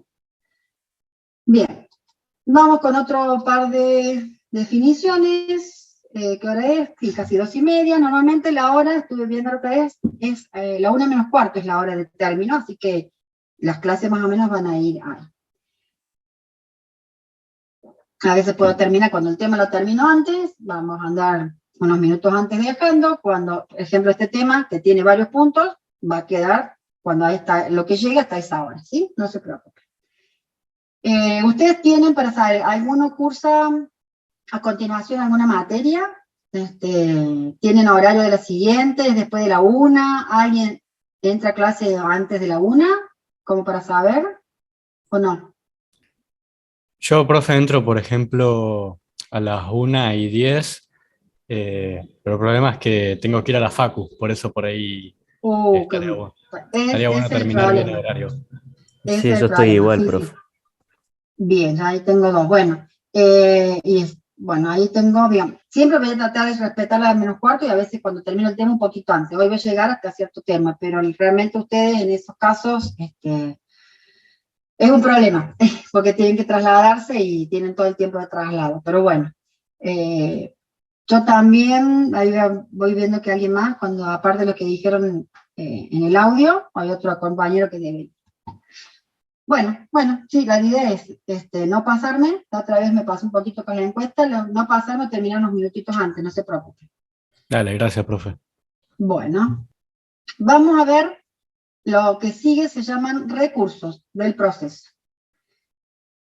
Bien, vamos con otro par de definiciones. ¿Qué hora es? Sí, casi 2:30. Normalmente la hora, estuve viendo lo que es la 1:45 es la hora de término, así que las clases más o menos van a ir ahí. A veces puedo terminar cuando el tema lo termino antes, vamos a andar unos minutos antes viajando, cuando, por ejemplo, este tema, que tiene varios puntos, va a quedar cuando ahí está, lo que llega hasta esa hora, ¿sí? No se preocupen. Ustedes tienen, para saber, ¿alguno cursa a continuación alguna materia? ¿Tienen horario de la siguiente, después de la 1? ¿Alguien entra a clase antes de la 1? ¿Como para saber? ¿O no?
Yo, profe, entro, por ejemplo, a las 1:10, pero el problema es que tengo que ir a la facu, por eso por ahí estaría bueno,
Ese es el
terminar bien el
problema.
horario.
Ese
Sí,
es
yo
el
estoy
problema,
igual,
sí,
profe.
sí. Bien, ahí tengo dos. Bueno, bueno, ahí tengo, bien. Siempre voy a tratar de respetar la -4 y a veces cuando termino el tema un poquito antes. Hoy voy a llegar hasta cierto tema, pero realmente ustedes en esos casos es un problema, porque tienen que trasladarse y tienen todo el tiempo de traslado. Pero bueno, yo también, ahí voy viendo que alguien más, cuando aparte de lo que dijeron en el audio, hay otro compañero que debe. Bueno, sí, la idea es no pasarme. La otra vez me pasé un poquito con la encuesta, no pasarme, terminar unos minutitos antes, no se preocupen.
Dale, gracias, profe.
Bueno, vamos a ver lo que sigue, se llaman recursos del proceso.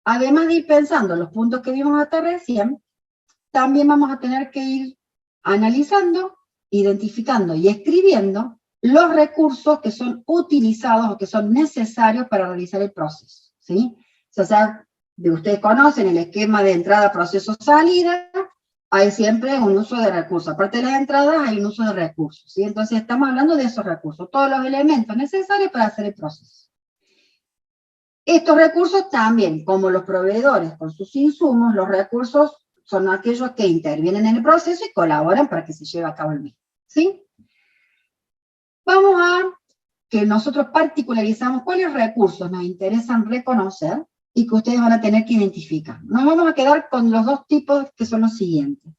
Además de ir pensando los puntos que vimos hasta recién, también vamos a tener que ir analizando, identificando y escribiendo los recursos que son utilizados o que son necesarios para realizar el proceso, ¿sí? O sea, ustedes conocen el esquema de entrada, proceso, salida, hay siempre un uso de recursos. Aparte de las entradas, hay un uso de recursos, ¿sí? Entonces estamos hablando de esos recursos, todos los elementos necesarios para hacer el proceso. Estos recursos también, como los proveedores con sus insumos, los recursos son aquellos que intervienen en el proceso y colaboran para que se lleve a cabo el mismo, ¿sí? Vamos a que nosotros particularizamos cuáles recursos nos interesan reconocer y que ustedes van a tener que identificar. Nos vamos a quedar con los dos tipos que son los siguientes.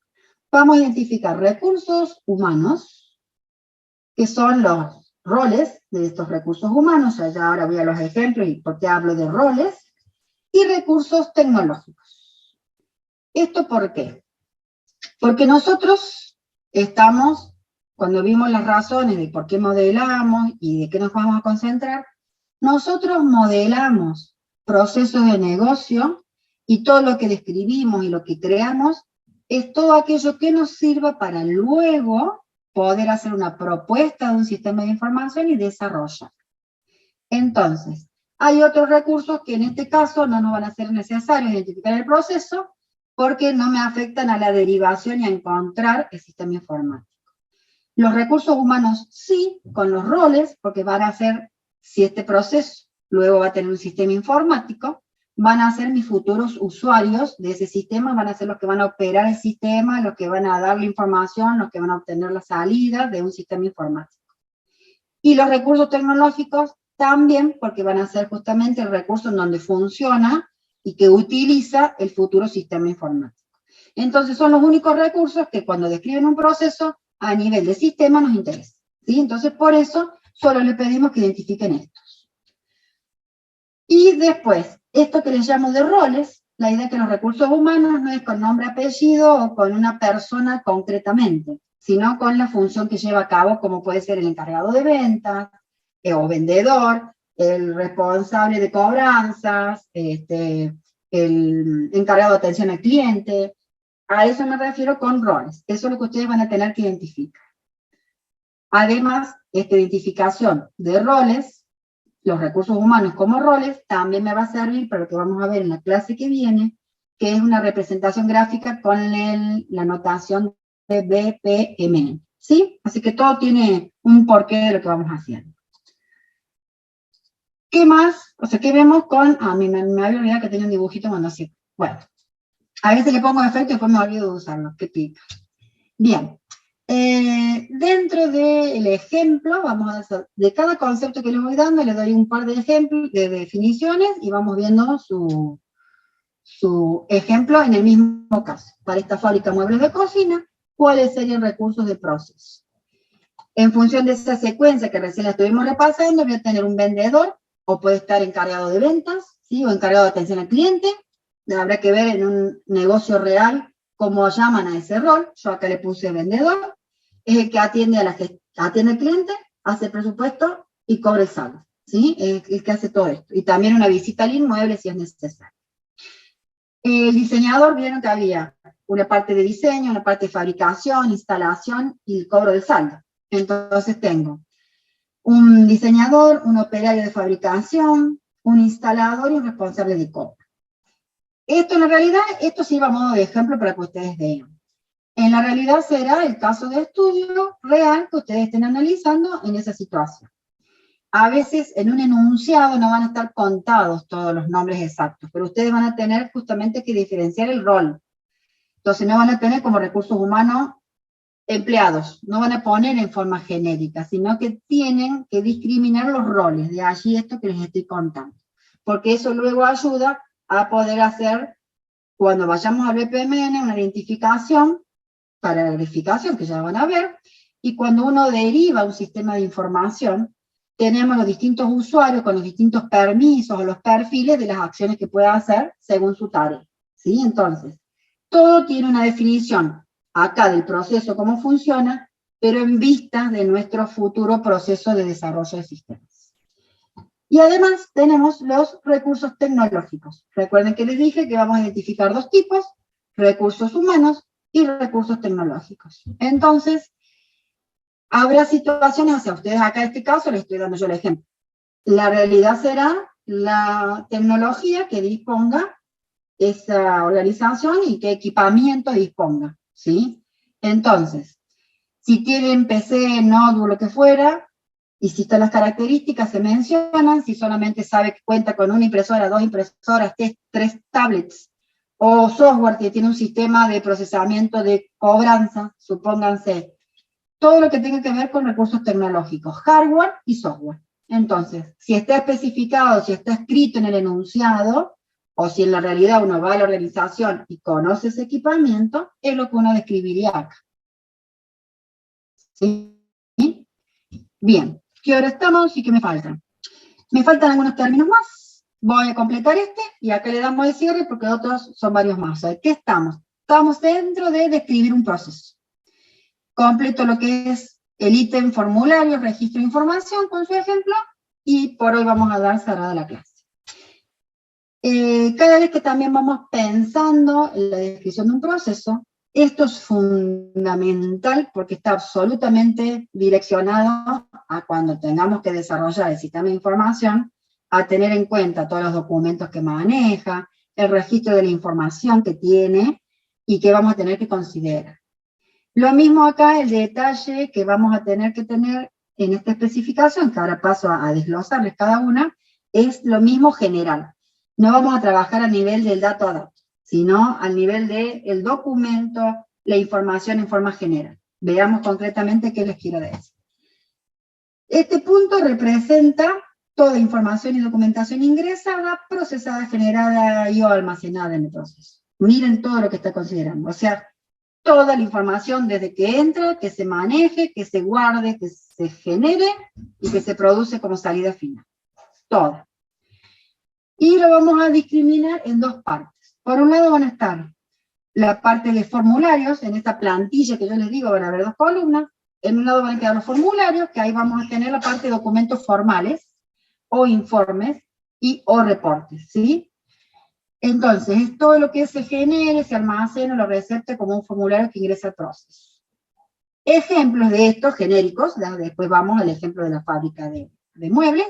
Vamos a identificar recursos humanos, que son los roles de estos recursos humanos, ya ahora voy a los ejemplos y por qué hablo de roles, y recursos tecnológicos. ¿Esto por qué? Porque nosotros estamos, cuando vimos las razones de por qué modelamos y de qué nos vamos a concentrar, nosotros modelamos procesos de negocio y todo lo que describimos y lo que creamos es todo aquello que nos sirva para luego poder hacer una propuesta de un sistema de información y desarrollar. Entonces, hay otros recursos que en este caso no nos van a ser necesarios identificar el proceso porque no me afectan a la derivación y a encontrar el sistema informático. Los recursos humanos sí, con los roles, porque van a ser, si este proceso luego va a tener un sistema informático, van a ser mis futuros usuarios de ese sistema, van a ser los que van a operar el sistema, los que van a dar la información, los que van a obtener la salida de un sistema informático. Y los recursos tecnológicos también, porque van a ser justamente el recurso en donde funciona y que utiliza el futuro sistema informático. Entonces son los únicos recursos que cuando describen un proceso a nivel de sistema nos interesa, ¿sí? Entonces por eso solo le pedimos que identifiquen estos. Y después, esto que les llamo de roles, la idea es que los recursos humanos no es con nombre, apellido o con una persona concretamente, sino con la función que lleva a cabo, como puede ser el encargado de ventas, o vendedor, el responsable de cobranzas, el encargado de atención al cliente. A eso me refiero con roles. Eso es lo que ustedes van a tener que identificar. Además, esta identificación de roles, los recursos humanos como roles, también me va a servir para lo que vamos a ver en la clase que viene, que es una representación gráfica con la notación de BPMN. ¿Sí? Así que todo tiene un porqué de lo que vamos haciendo. ¿Qué más? O sea, ¿qué vemos con...? A mí me había olvidado que tenía un dibujito cuando hacía. Bueno, a veces le pongo efecto y después me olvido de usarlo. Qué pica. Bien. Dentro del ejemplo, vamos a hacer, de cada concepto que les voy dando, les doy un par de ejemplos, de definiciones, y vamos viendo su ejemplo en el mismo caso. Para esta fábrica de muebles de cocina, ¿cuáles serían recursos de proceso? En función de esa secuencia que recién la estuvimos repasando, voy a tener un vendedor, o puede estar encargado de ventas, ¿sí? O encargado de atención al cliente. Habrá que ver en un negocio real cómo llaman a ese rol. Yo acá le puse vendedor. Es el que atiende al cliente, hace el presupuesto y cobra el saldo, ¿sí? Es el que hace todo esto. Y también una visita al inmueble si es necesario. El diseñador, vieron que había una parte de diseño, una parte de fabricación, instalación y el cobro del saldo. Entonces tengo un diseñador, un operario de fabricación, un instalador y un responsable de compra. Esto en la realidad, esto sí va a modo de ejemplo para que ustedes vean. En la realidad será el caso de estudio real que ustedes estén analizando en esa situación. A veces en un enunciado no van a estar contados todos los nombres exactos, pero ustedes van a tener justamente que diferenciar el rol. Entonces no van a tener como recursos humanos empleados, no van a poner en forma genérica, sino que tienen que discriminar los roles, de allí esto que les estoy contando. Porque eso luego ayuda a poder hacer, cuando vayamos al BPMN, una identificación para la verificación, que ya van a ver, y cuando uno deriva un sistema de información, tenemos los distintos usuarios con los distintos permisos o los perfiles de las acciones que pueda hacer según su tarea, ¿sí? Entonces, todo tiene una definición acá del proceso, cómo funciona, pero en vista de nuestro futuro proceso de desarrollo de sistemas. Y además tenemos los recursos tecnológicos. Recuerden que les dije que vamos a identificar dos tipos, recursos humanos y recursos tecnológicos. Entonces, habrá situaciones, o sea, ustedes acá en este caso les estoy dando yo el ejemplo. La realidad será la tecnología que disponga esa organización y qué equipamiento disponga, ¿sí? Entonces, si tienen PC, notebook, lo que fuera, y si están las características se mencionan, si solamente sabe que cuenta con una impresora, dos impresoras, tres tablets, o software que tiene un sistema de procesamiento de cobranza, supónganse, todo lo que tenga que ver con recursos tecnológicos, hardware y software. Entonces, si está especificado, si está escrito en el enunciado, o si en la realidad uno va a la organización y conoce ese equipamiento, es lo que uno describiría acá. ¿Sí? Bien, ¿Qué hora estamos y qué me faltan? Me faltan algunos términos más. Voy a completar este y acá le damos el cierre porque otros son varios más. O sea, ¿qué estamos? Estamos dentro de describir un proceso. Completo lo que es el ítem formulario, registro de información con su ejemplo, y por hoy vamos a dar cerrada la clase. Cada vez que también vamos pensando en la descripción de un proceso, esto es fundamental porque está absolutamente direccionado a cuando tengamos que desarrollar el sistema de información, a tener en cuenta todos los documentos que maneja, el registro de la información que tiene y que vamos a tener que considerar. Lo mismo acá, el detalle que vamos a tener que tener en esta especificación, que ahora paso a desglosarles cada una, es lo mismo general. No vamos a trabajar a nivel del dato a dato, sino al nivel del documento, la información en forma general. Veamos concretamente qué les quiero decir. Este punto representa toda información y documentación ingresada, procesada, generada y o almacenada en el proceso. Miren todo lo que está considerando. O sea, toda la información desde que entra, que se maneje, que se guarde, que se genere y que se produce como salida final. Toda. Y lo vamos a discriminar en dos partes. Por un lado van a estar la parte de formularios, en esta plantilla que yo les digo van a haber dos columnas. En un lado van a quedar los formularios, que ahí vamos a tener la parte de documentos formales, o informes, y o reportes, ¿sí? Entonces, es todo lo que se genere, se almacena, lo recepte como un formulario que ingresa al proceso. Ejemplos de estos genéricos, después vamos al ejemplo de la fábrica de muebles,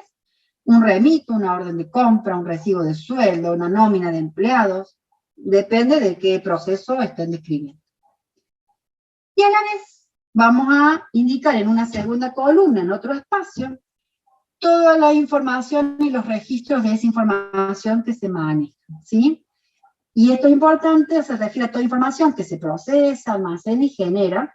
un remito, una orden de compra, un recibo de sueldo, una nómina de empleados, depende de qué proceso estén describiendo. Y a la vez vamos a indicar en una segunda columna, en otro espacio, toda la información y los registros de esa información que se maneja, ¿sí? Y esto es importante, se refiere a toda información que se procesa, almacena y genera,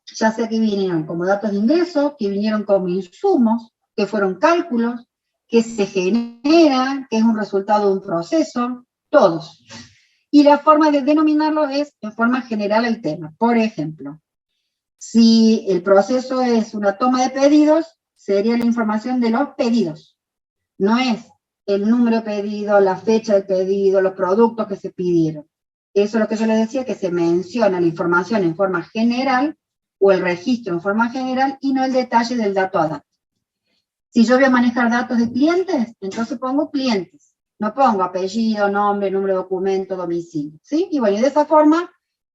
ya sea que vinieron como datos de ingreso, que vinieron como insumos, que fueron cálculos, que se generan, que es un resultado de un proceso, todos. Y la forma de denominarlo es en forma general el tema. Por ejemplo, si el proceso es una toma de pedidos, sería la información de los pedidos. No es el número de pedido, la fecha del pedido, los productos que se pidieron. Eso es lo que yo les decía, que se menciona la información en forma general, o el registro en forma general, y no el detalle del dato a dato. Si yo voy a manejar datos de clientes, entonces pongo clientes. No pongo apellido, nombre, número de documento, domicilio, ¿sí? Y bueno, y de esa forma,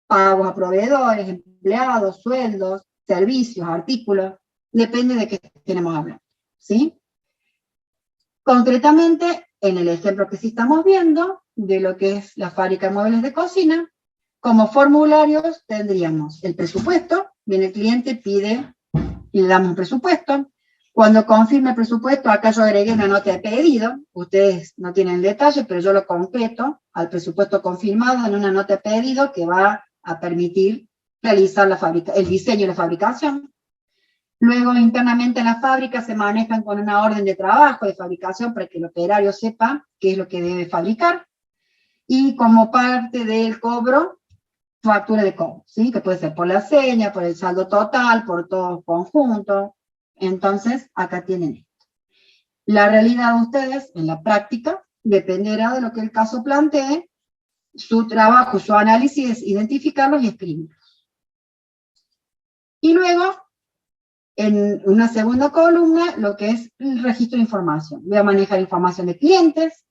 pagos a proveedores, empleados, sueldos, servicios, artículos, depende de qué tenemos hablando, ¿sí? Concretamente, en el ejemplo que sí estamos viendo, de lo que es la fábrica de muebles de cocina, como formularios tendríamos el presupuesto, viene el cliente, pide, y le damos un presupuesto. Cuando confirme el presupuesto, acá yo agregué una nota de pedido, ustedes no tienen el detalle, pero yo lo completo al presupuesto confirmado en una nota de pedido que va a permitir realizar el diseño y la fabricación. Luego, internamente en la fábrica se manejan con una orden de trabajo, de fabricación, para que el operario sepa qué es lo que debe fabricar. Y como parte del cobro, factura de cobro, ¿sí? Que puede ser por la seña, por el saldo total, por todo conjunto. Entonces, acá tienen esto. La realidad de ustedes, en la práctica, dependerá de lo que el caso plantee. Su trabajo, su análisis es identificarlos y escribirlos. Y luego, en una segunda columna, lo que es el registro de información. Voy a manejar información de clientes,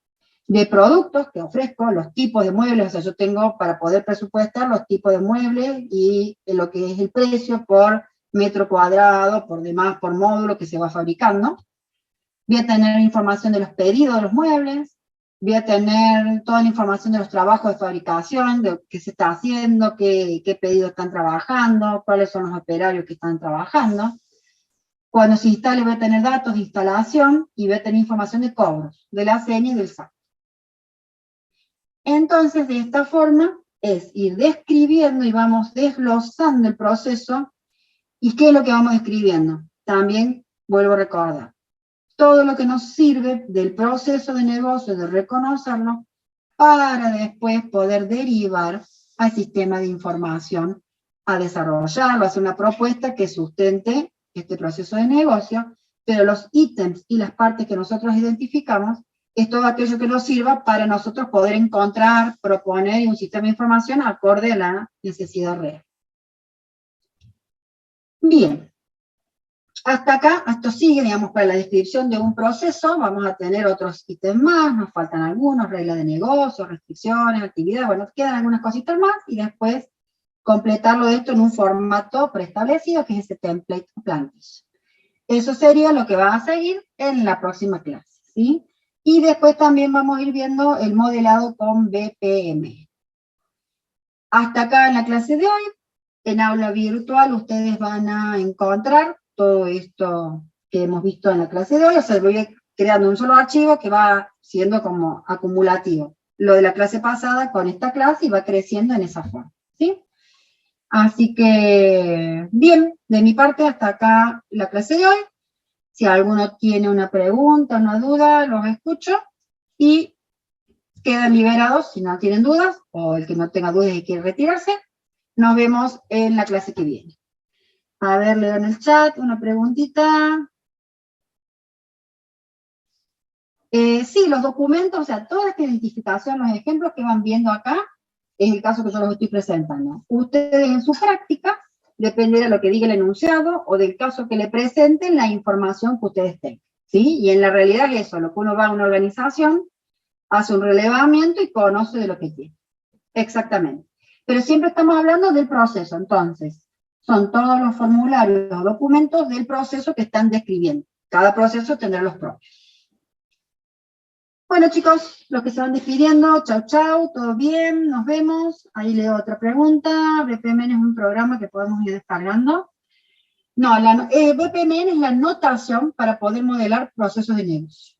de productos que ofrezco, los tipos de muebles, o sea, yo tengo para poder presupuestar los tipos de muebles y lo que es el precio por metro cuadrado, por demás, por módulo que se va fabricando. Voy a tener información de los pedidos de los muebles, voy a tener toda la información de los trabajos de fabricación, de qué se está haciendo, qué pedidos están trabajando, cuáles son los operarios que están trabajando. Cuando se instale voy a tener datos de instalación y voy a tener información de cobros, de la seña y del SAT. Entonces, de esta forma, es ir describiendo y vamos desglosando el proceso. ¿Y qué es lo que vamos describiendo? También, vuelvo a recordar, todo lo que nos sirve del proceso de negocio, de reconocerlo, para después poder derivar al sistema de información, a desarrollarlo, a hacer una propuesta que sustente este proceso de negocio, pero los ítems y las partes que nosotros identificamos es todo aquello que nos sirva para nosotros poder encontrar, proponer un sistema de información acorde a la necesidad real. Bien, hasta acá, esto sigue, digamos, para la descripción de un proceso. Vamos a tener otros ítems más, nos faltan algunos, reglas de negocio, restricciones, actividades, bueno, quedan algunas cositas más, y después completarlo esto en un formato preestablecido, que es ese template plantees. Eso sería lo que va a seguir en la próxima clase, ¿sí? Y después también vamos a ir viendo el modelado con BPM. Hasta acá en la clase de hoy, en aula virtual, ustedes van a encontrar todo esto que hemos visto en la clase de hoy. O sea, voy creando un solo archivo que va siendo como acumulativo. Lo de la clase pasada con esta clase y va creciendo en esa forma, ¿sí? Así que, bien, de mi parte hasta acá la clase de hoy. Si alguno tiene una pregunta, una duda, los escucho y quedan liberados si no tienen dudas, o el que no tenga dudas y quiere retirarse. Nos vemos en la clase que viene. A ver, leo en el chat una preguntita. Sí, los documentos, o sea, toda esta identificación, los ejemplos que van viendo acá, es el caso que yo los estoy presentando. Ustedes en su práctica, depende de lo que diga el enunciado, o del caso que le presenten, la información que ustedes tengan, ¿sí? Y en la realidad es eso, lo que uno va a una organización, hace un relevamiento y conoce de lo que tiene. Exactamente. Pero siempre estamos hablando del proceso, entonces, son todos los formularios, los documentos del proceso que están describiendo. Cada proceso tendrá los propios. Bueno, chicos, los que se van despidiendo, chau, chau, todo bien, nos vemos. Ahí leo otra pregunta. BPMN es un programa que podemos ir descargando. No, BPMN es la notación para poder modelar procesos de negocio.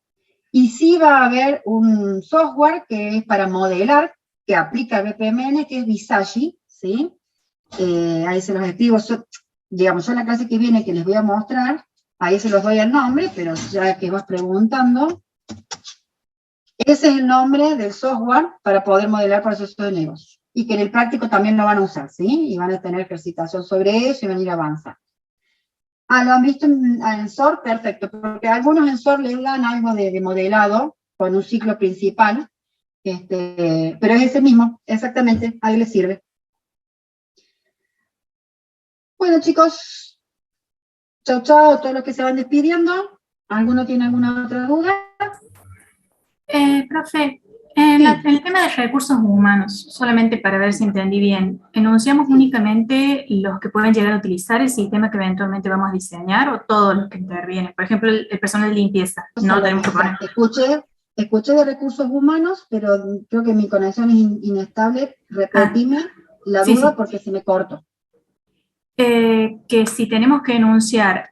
Y sí va a haber un software que es para modelar, que aplica BPMN, que es Visagi, ¿sí? Ahí se los escribo, digamos, yo en la clase que viene que les voy a mostrar, ahí se los doy el nombre, pero ya que vas preguntando, ese es el nombre del software para poder modelar procesos de negocio. Y que en el práctico también lo van a usar, ¿sí? Y van a tener ejercitación sobre eso y van a ir avanzando. Ah, ¿lo han visto en SOR? Perfecto, porque algunos en SOR les dan algo de modelado con un ciclo principal, pero es ese mismo, exactamente, ahí les sirve. Bueno, chicos, chao, chao, todos los que se van despidiendo. ¿Alguno tiene alguna otra duda?
Profe, en el tema de recursos humanos, solamente para ver si entendí bien, ¿enunciamos únicamente los que pueden llegar a utilizar el sistema que eventualmente vamos a diseñar o todos los que intervienen? Por ejemplo, el personal de limpieza, no tenemos que poner.
Escuché de recursos humanos, pero creo que mi conexión es inestable. Repetime la duda porque se me cortó.
Que si tenemos que enunciar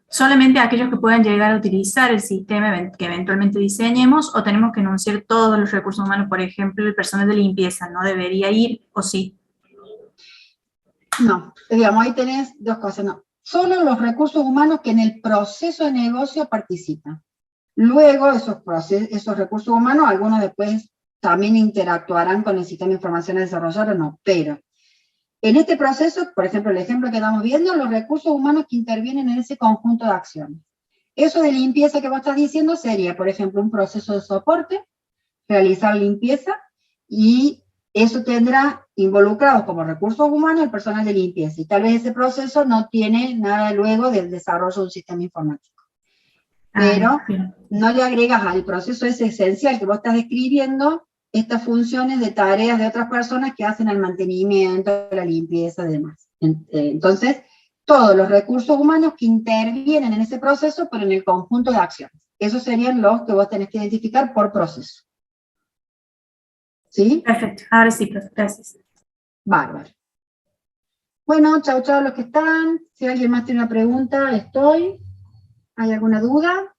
solamente aquellos que puedan llegar a utilizar el sistema que eventualmente diseñemos, o tenemos que enunciar todos los recursos humanos, por ejemplo, el personal de limpieza, ¿no debería ir o sí?
No, digamos, ahí tenés dos cosas, no. Solo los recursos humanos que en el proceso de negocio participan. Luego, esos recursos humanos, algunos después también interactuarán con el sistema de información a desarrollar o no, pero en este proceso, por ejemplo, el ejemplo que estamos viendo, los recursos humanos que intervienen en ese conjunto de acciones. Eso de limpieza que vos estás diciendo sería, por ejemplo, un proceso de soporte, realizar limpieza, y eso tendrá involucrados como recursos humanos el personal de limpieza, y tal vez ese proceso no tiene nada luego del desarrollo de un sistema informático. Pero no le agregas al proceso ese esencial que vos estás describiendo estas funciones de tareas de otras personas que hacen el mantenimiento, la limpieza y demás. Entonces, todos los recursos humanos que intervienen en ese proceso, pero en el conjunto de acciones. Esos serían los que vos tenés que identificar por proceso. ¿Sí?
Perfecto, ahora sí, profe, gracias.
Bárbaro. Bueno, chao, chao los que están. Si alguien más tiene una pregunta, estoy. ¿Hay alguna duda?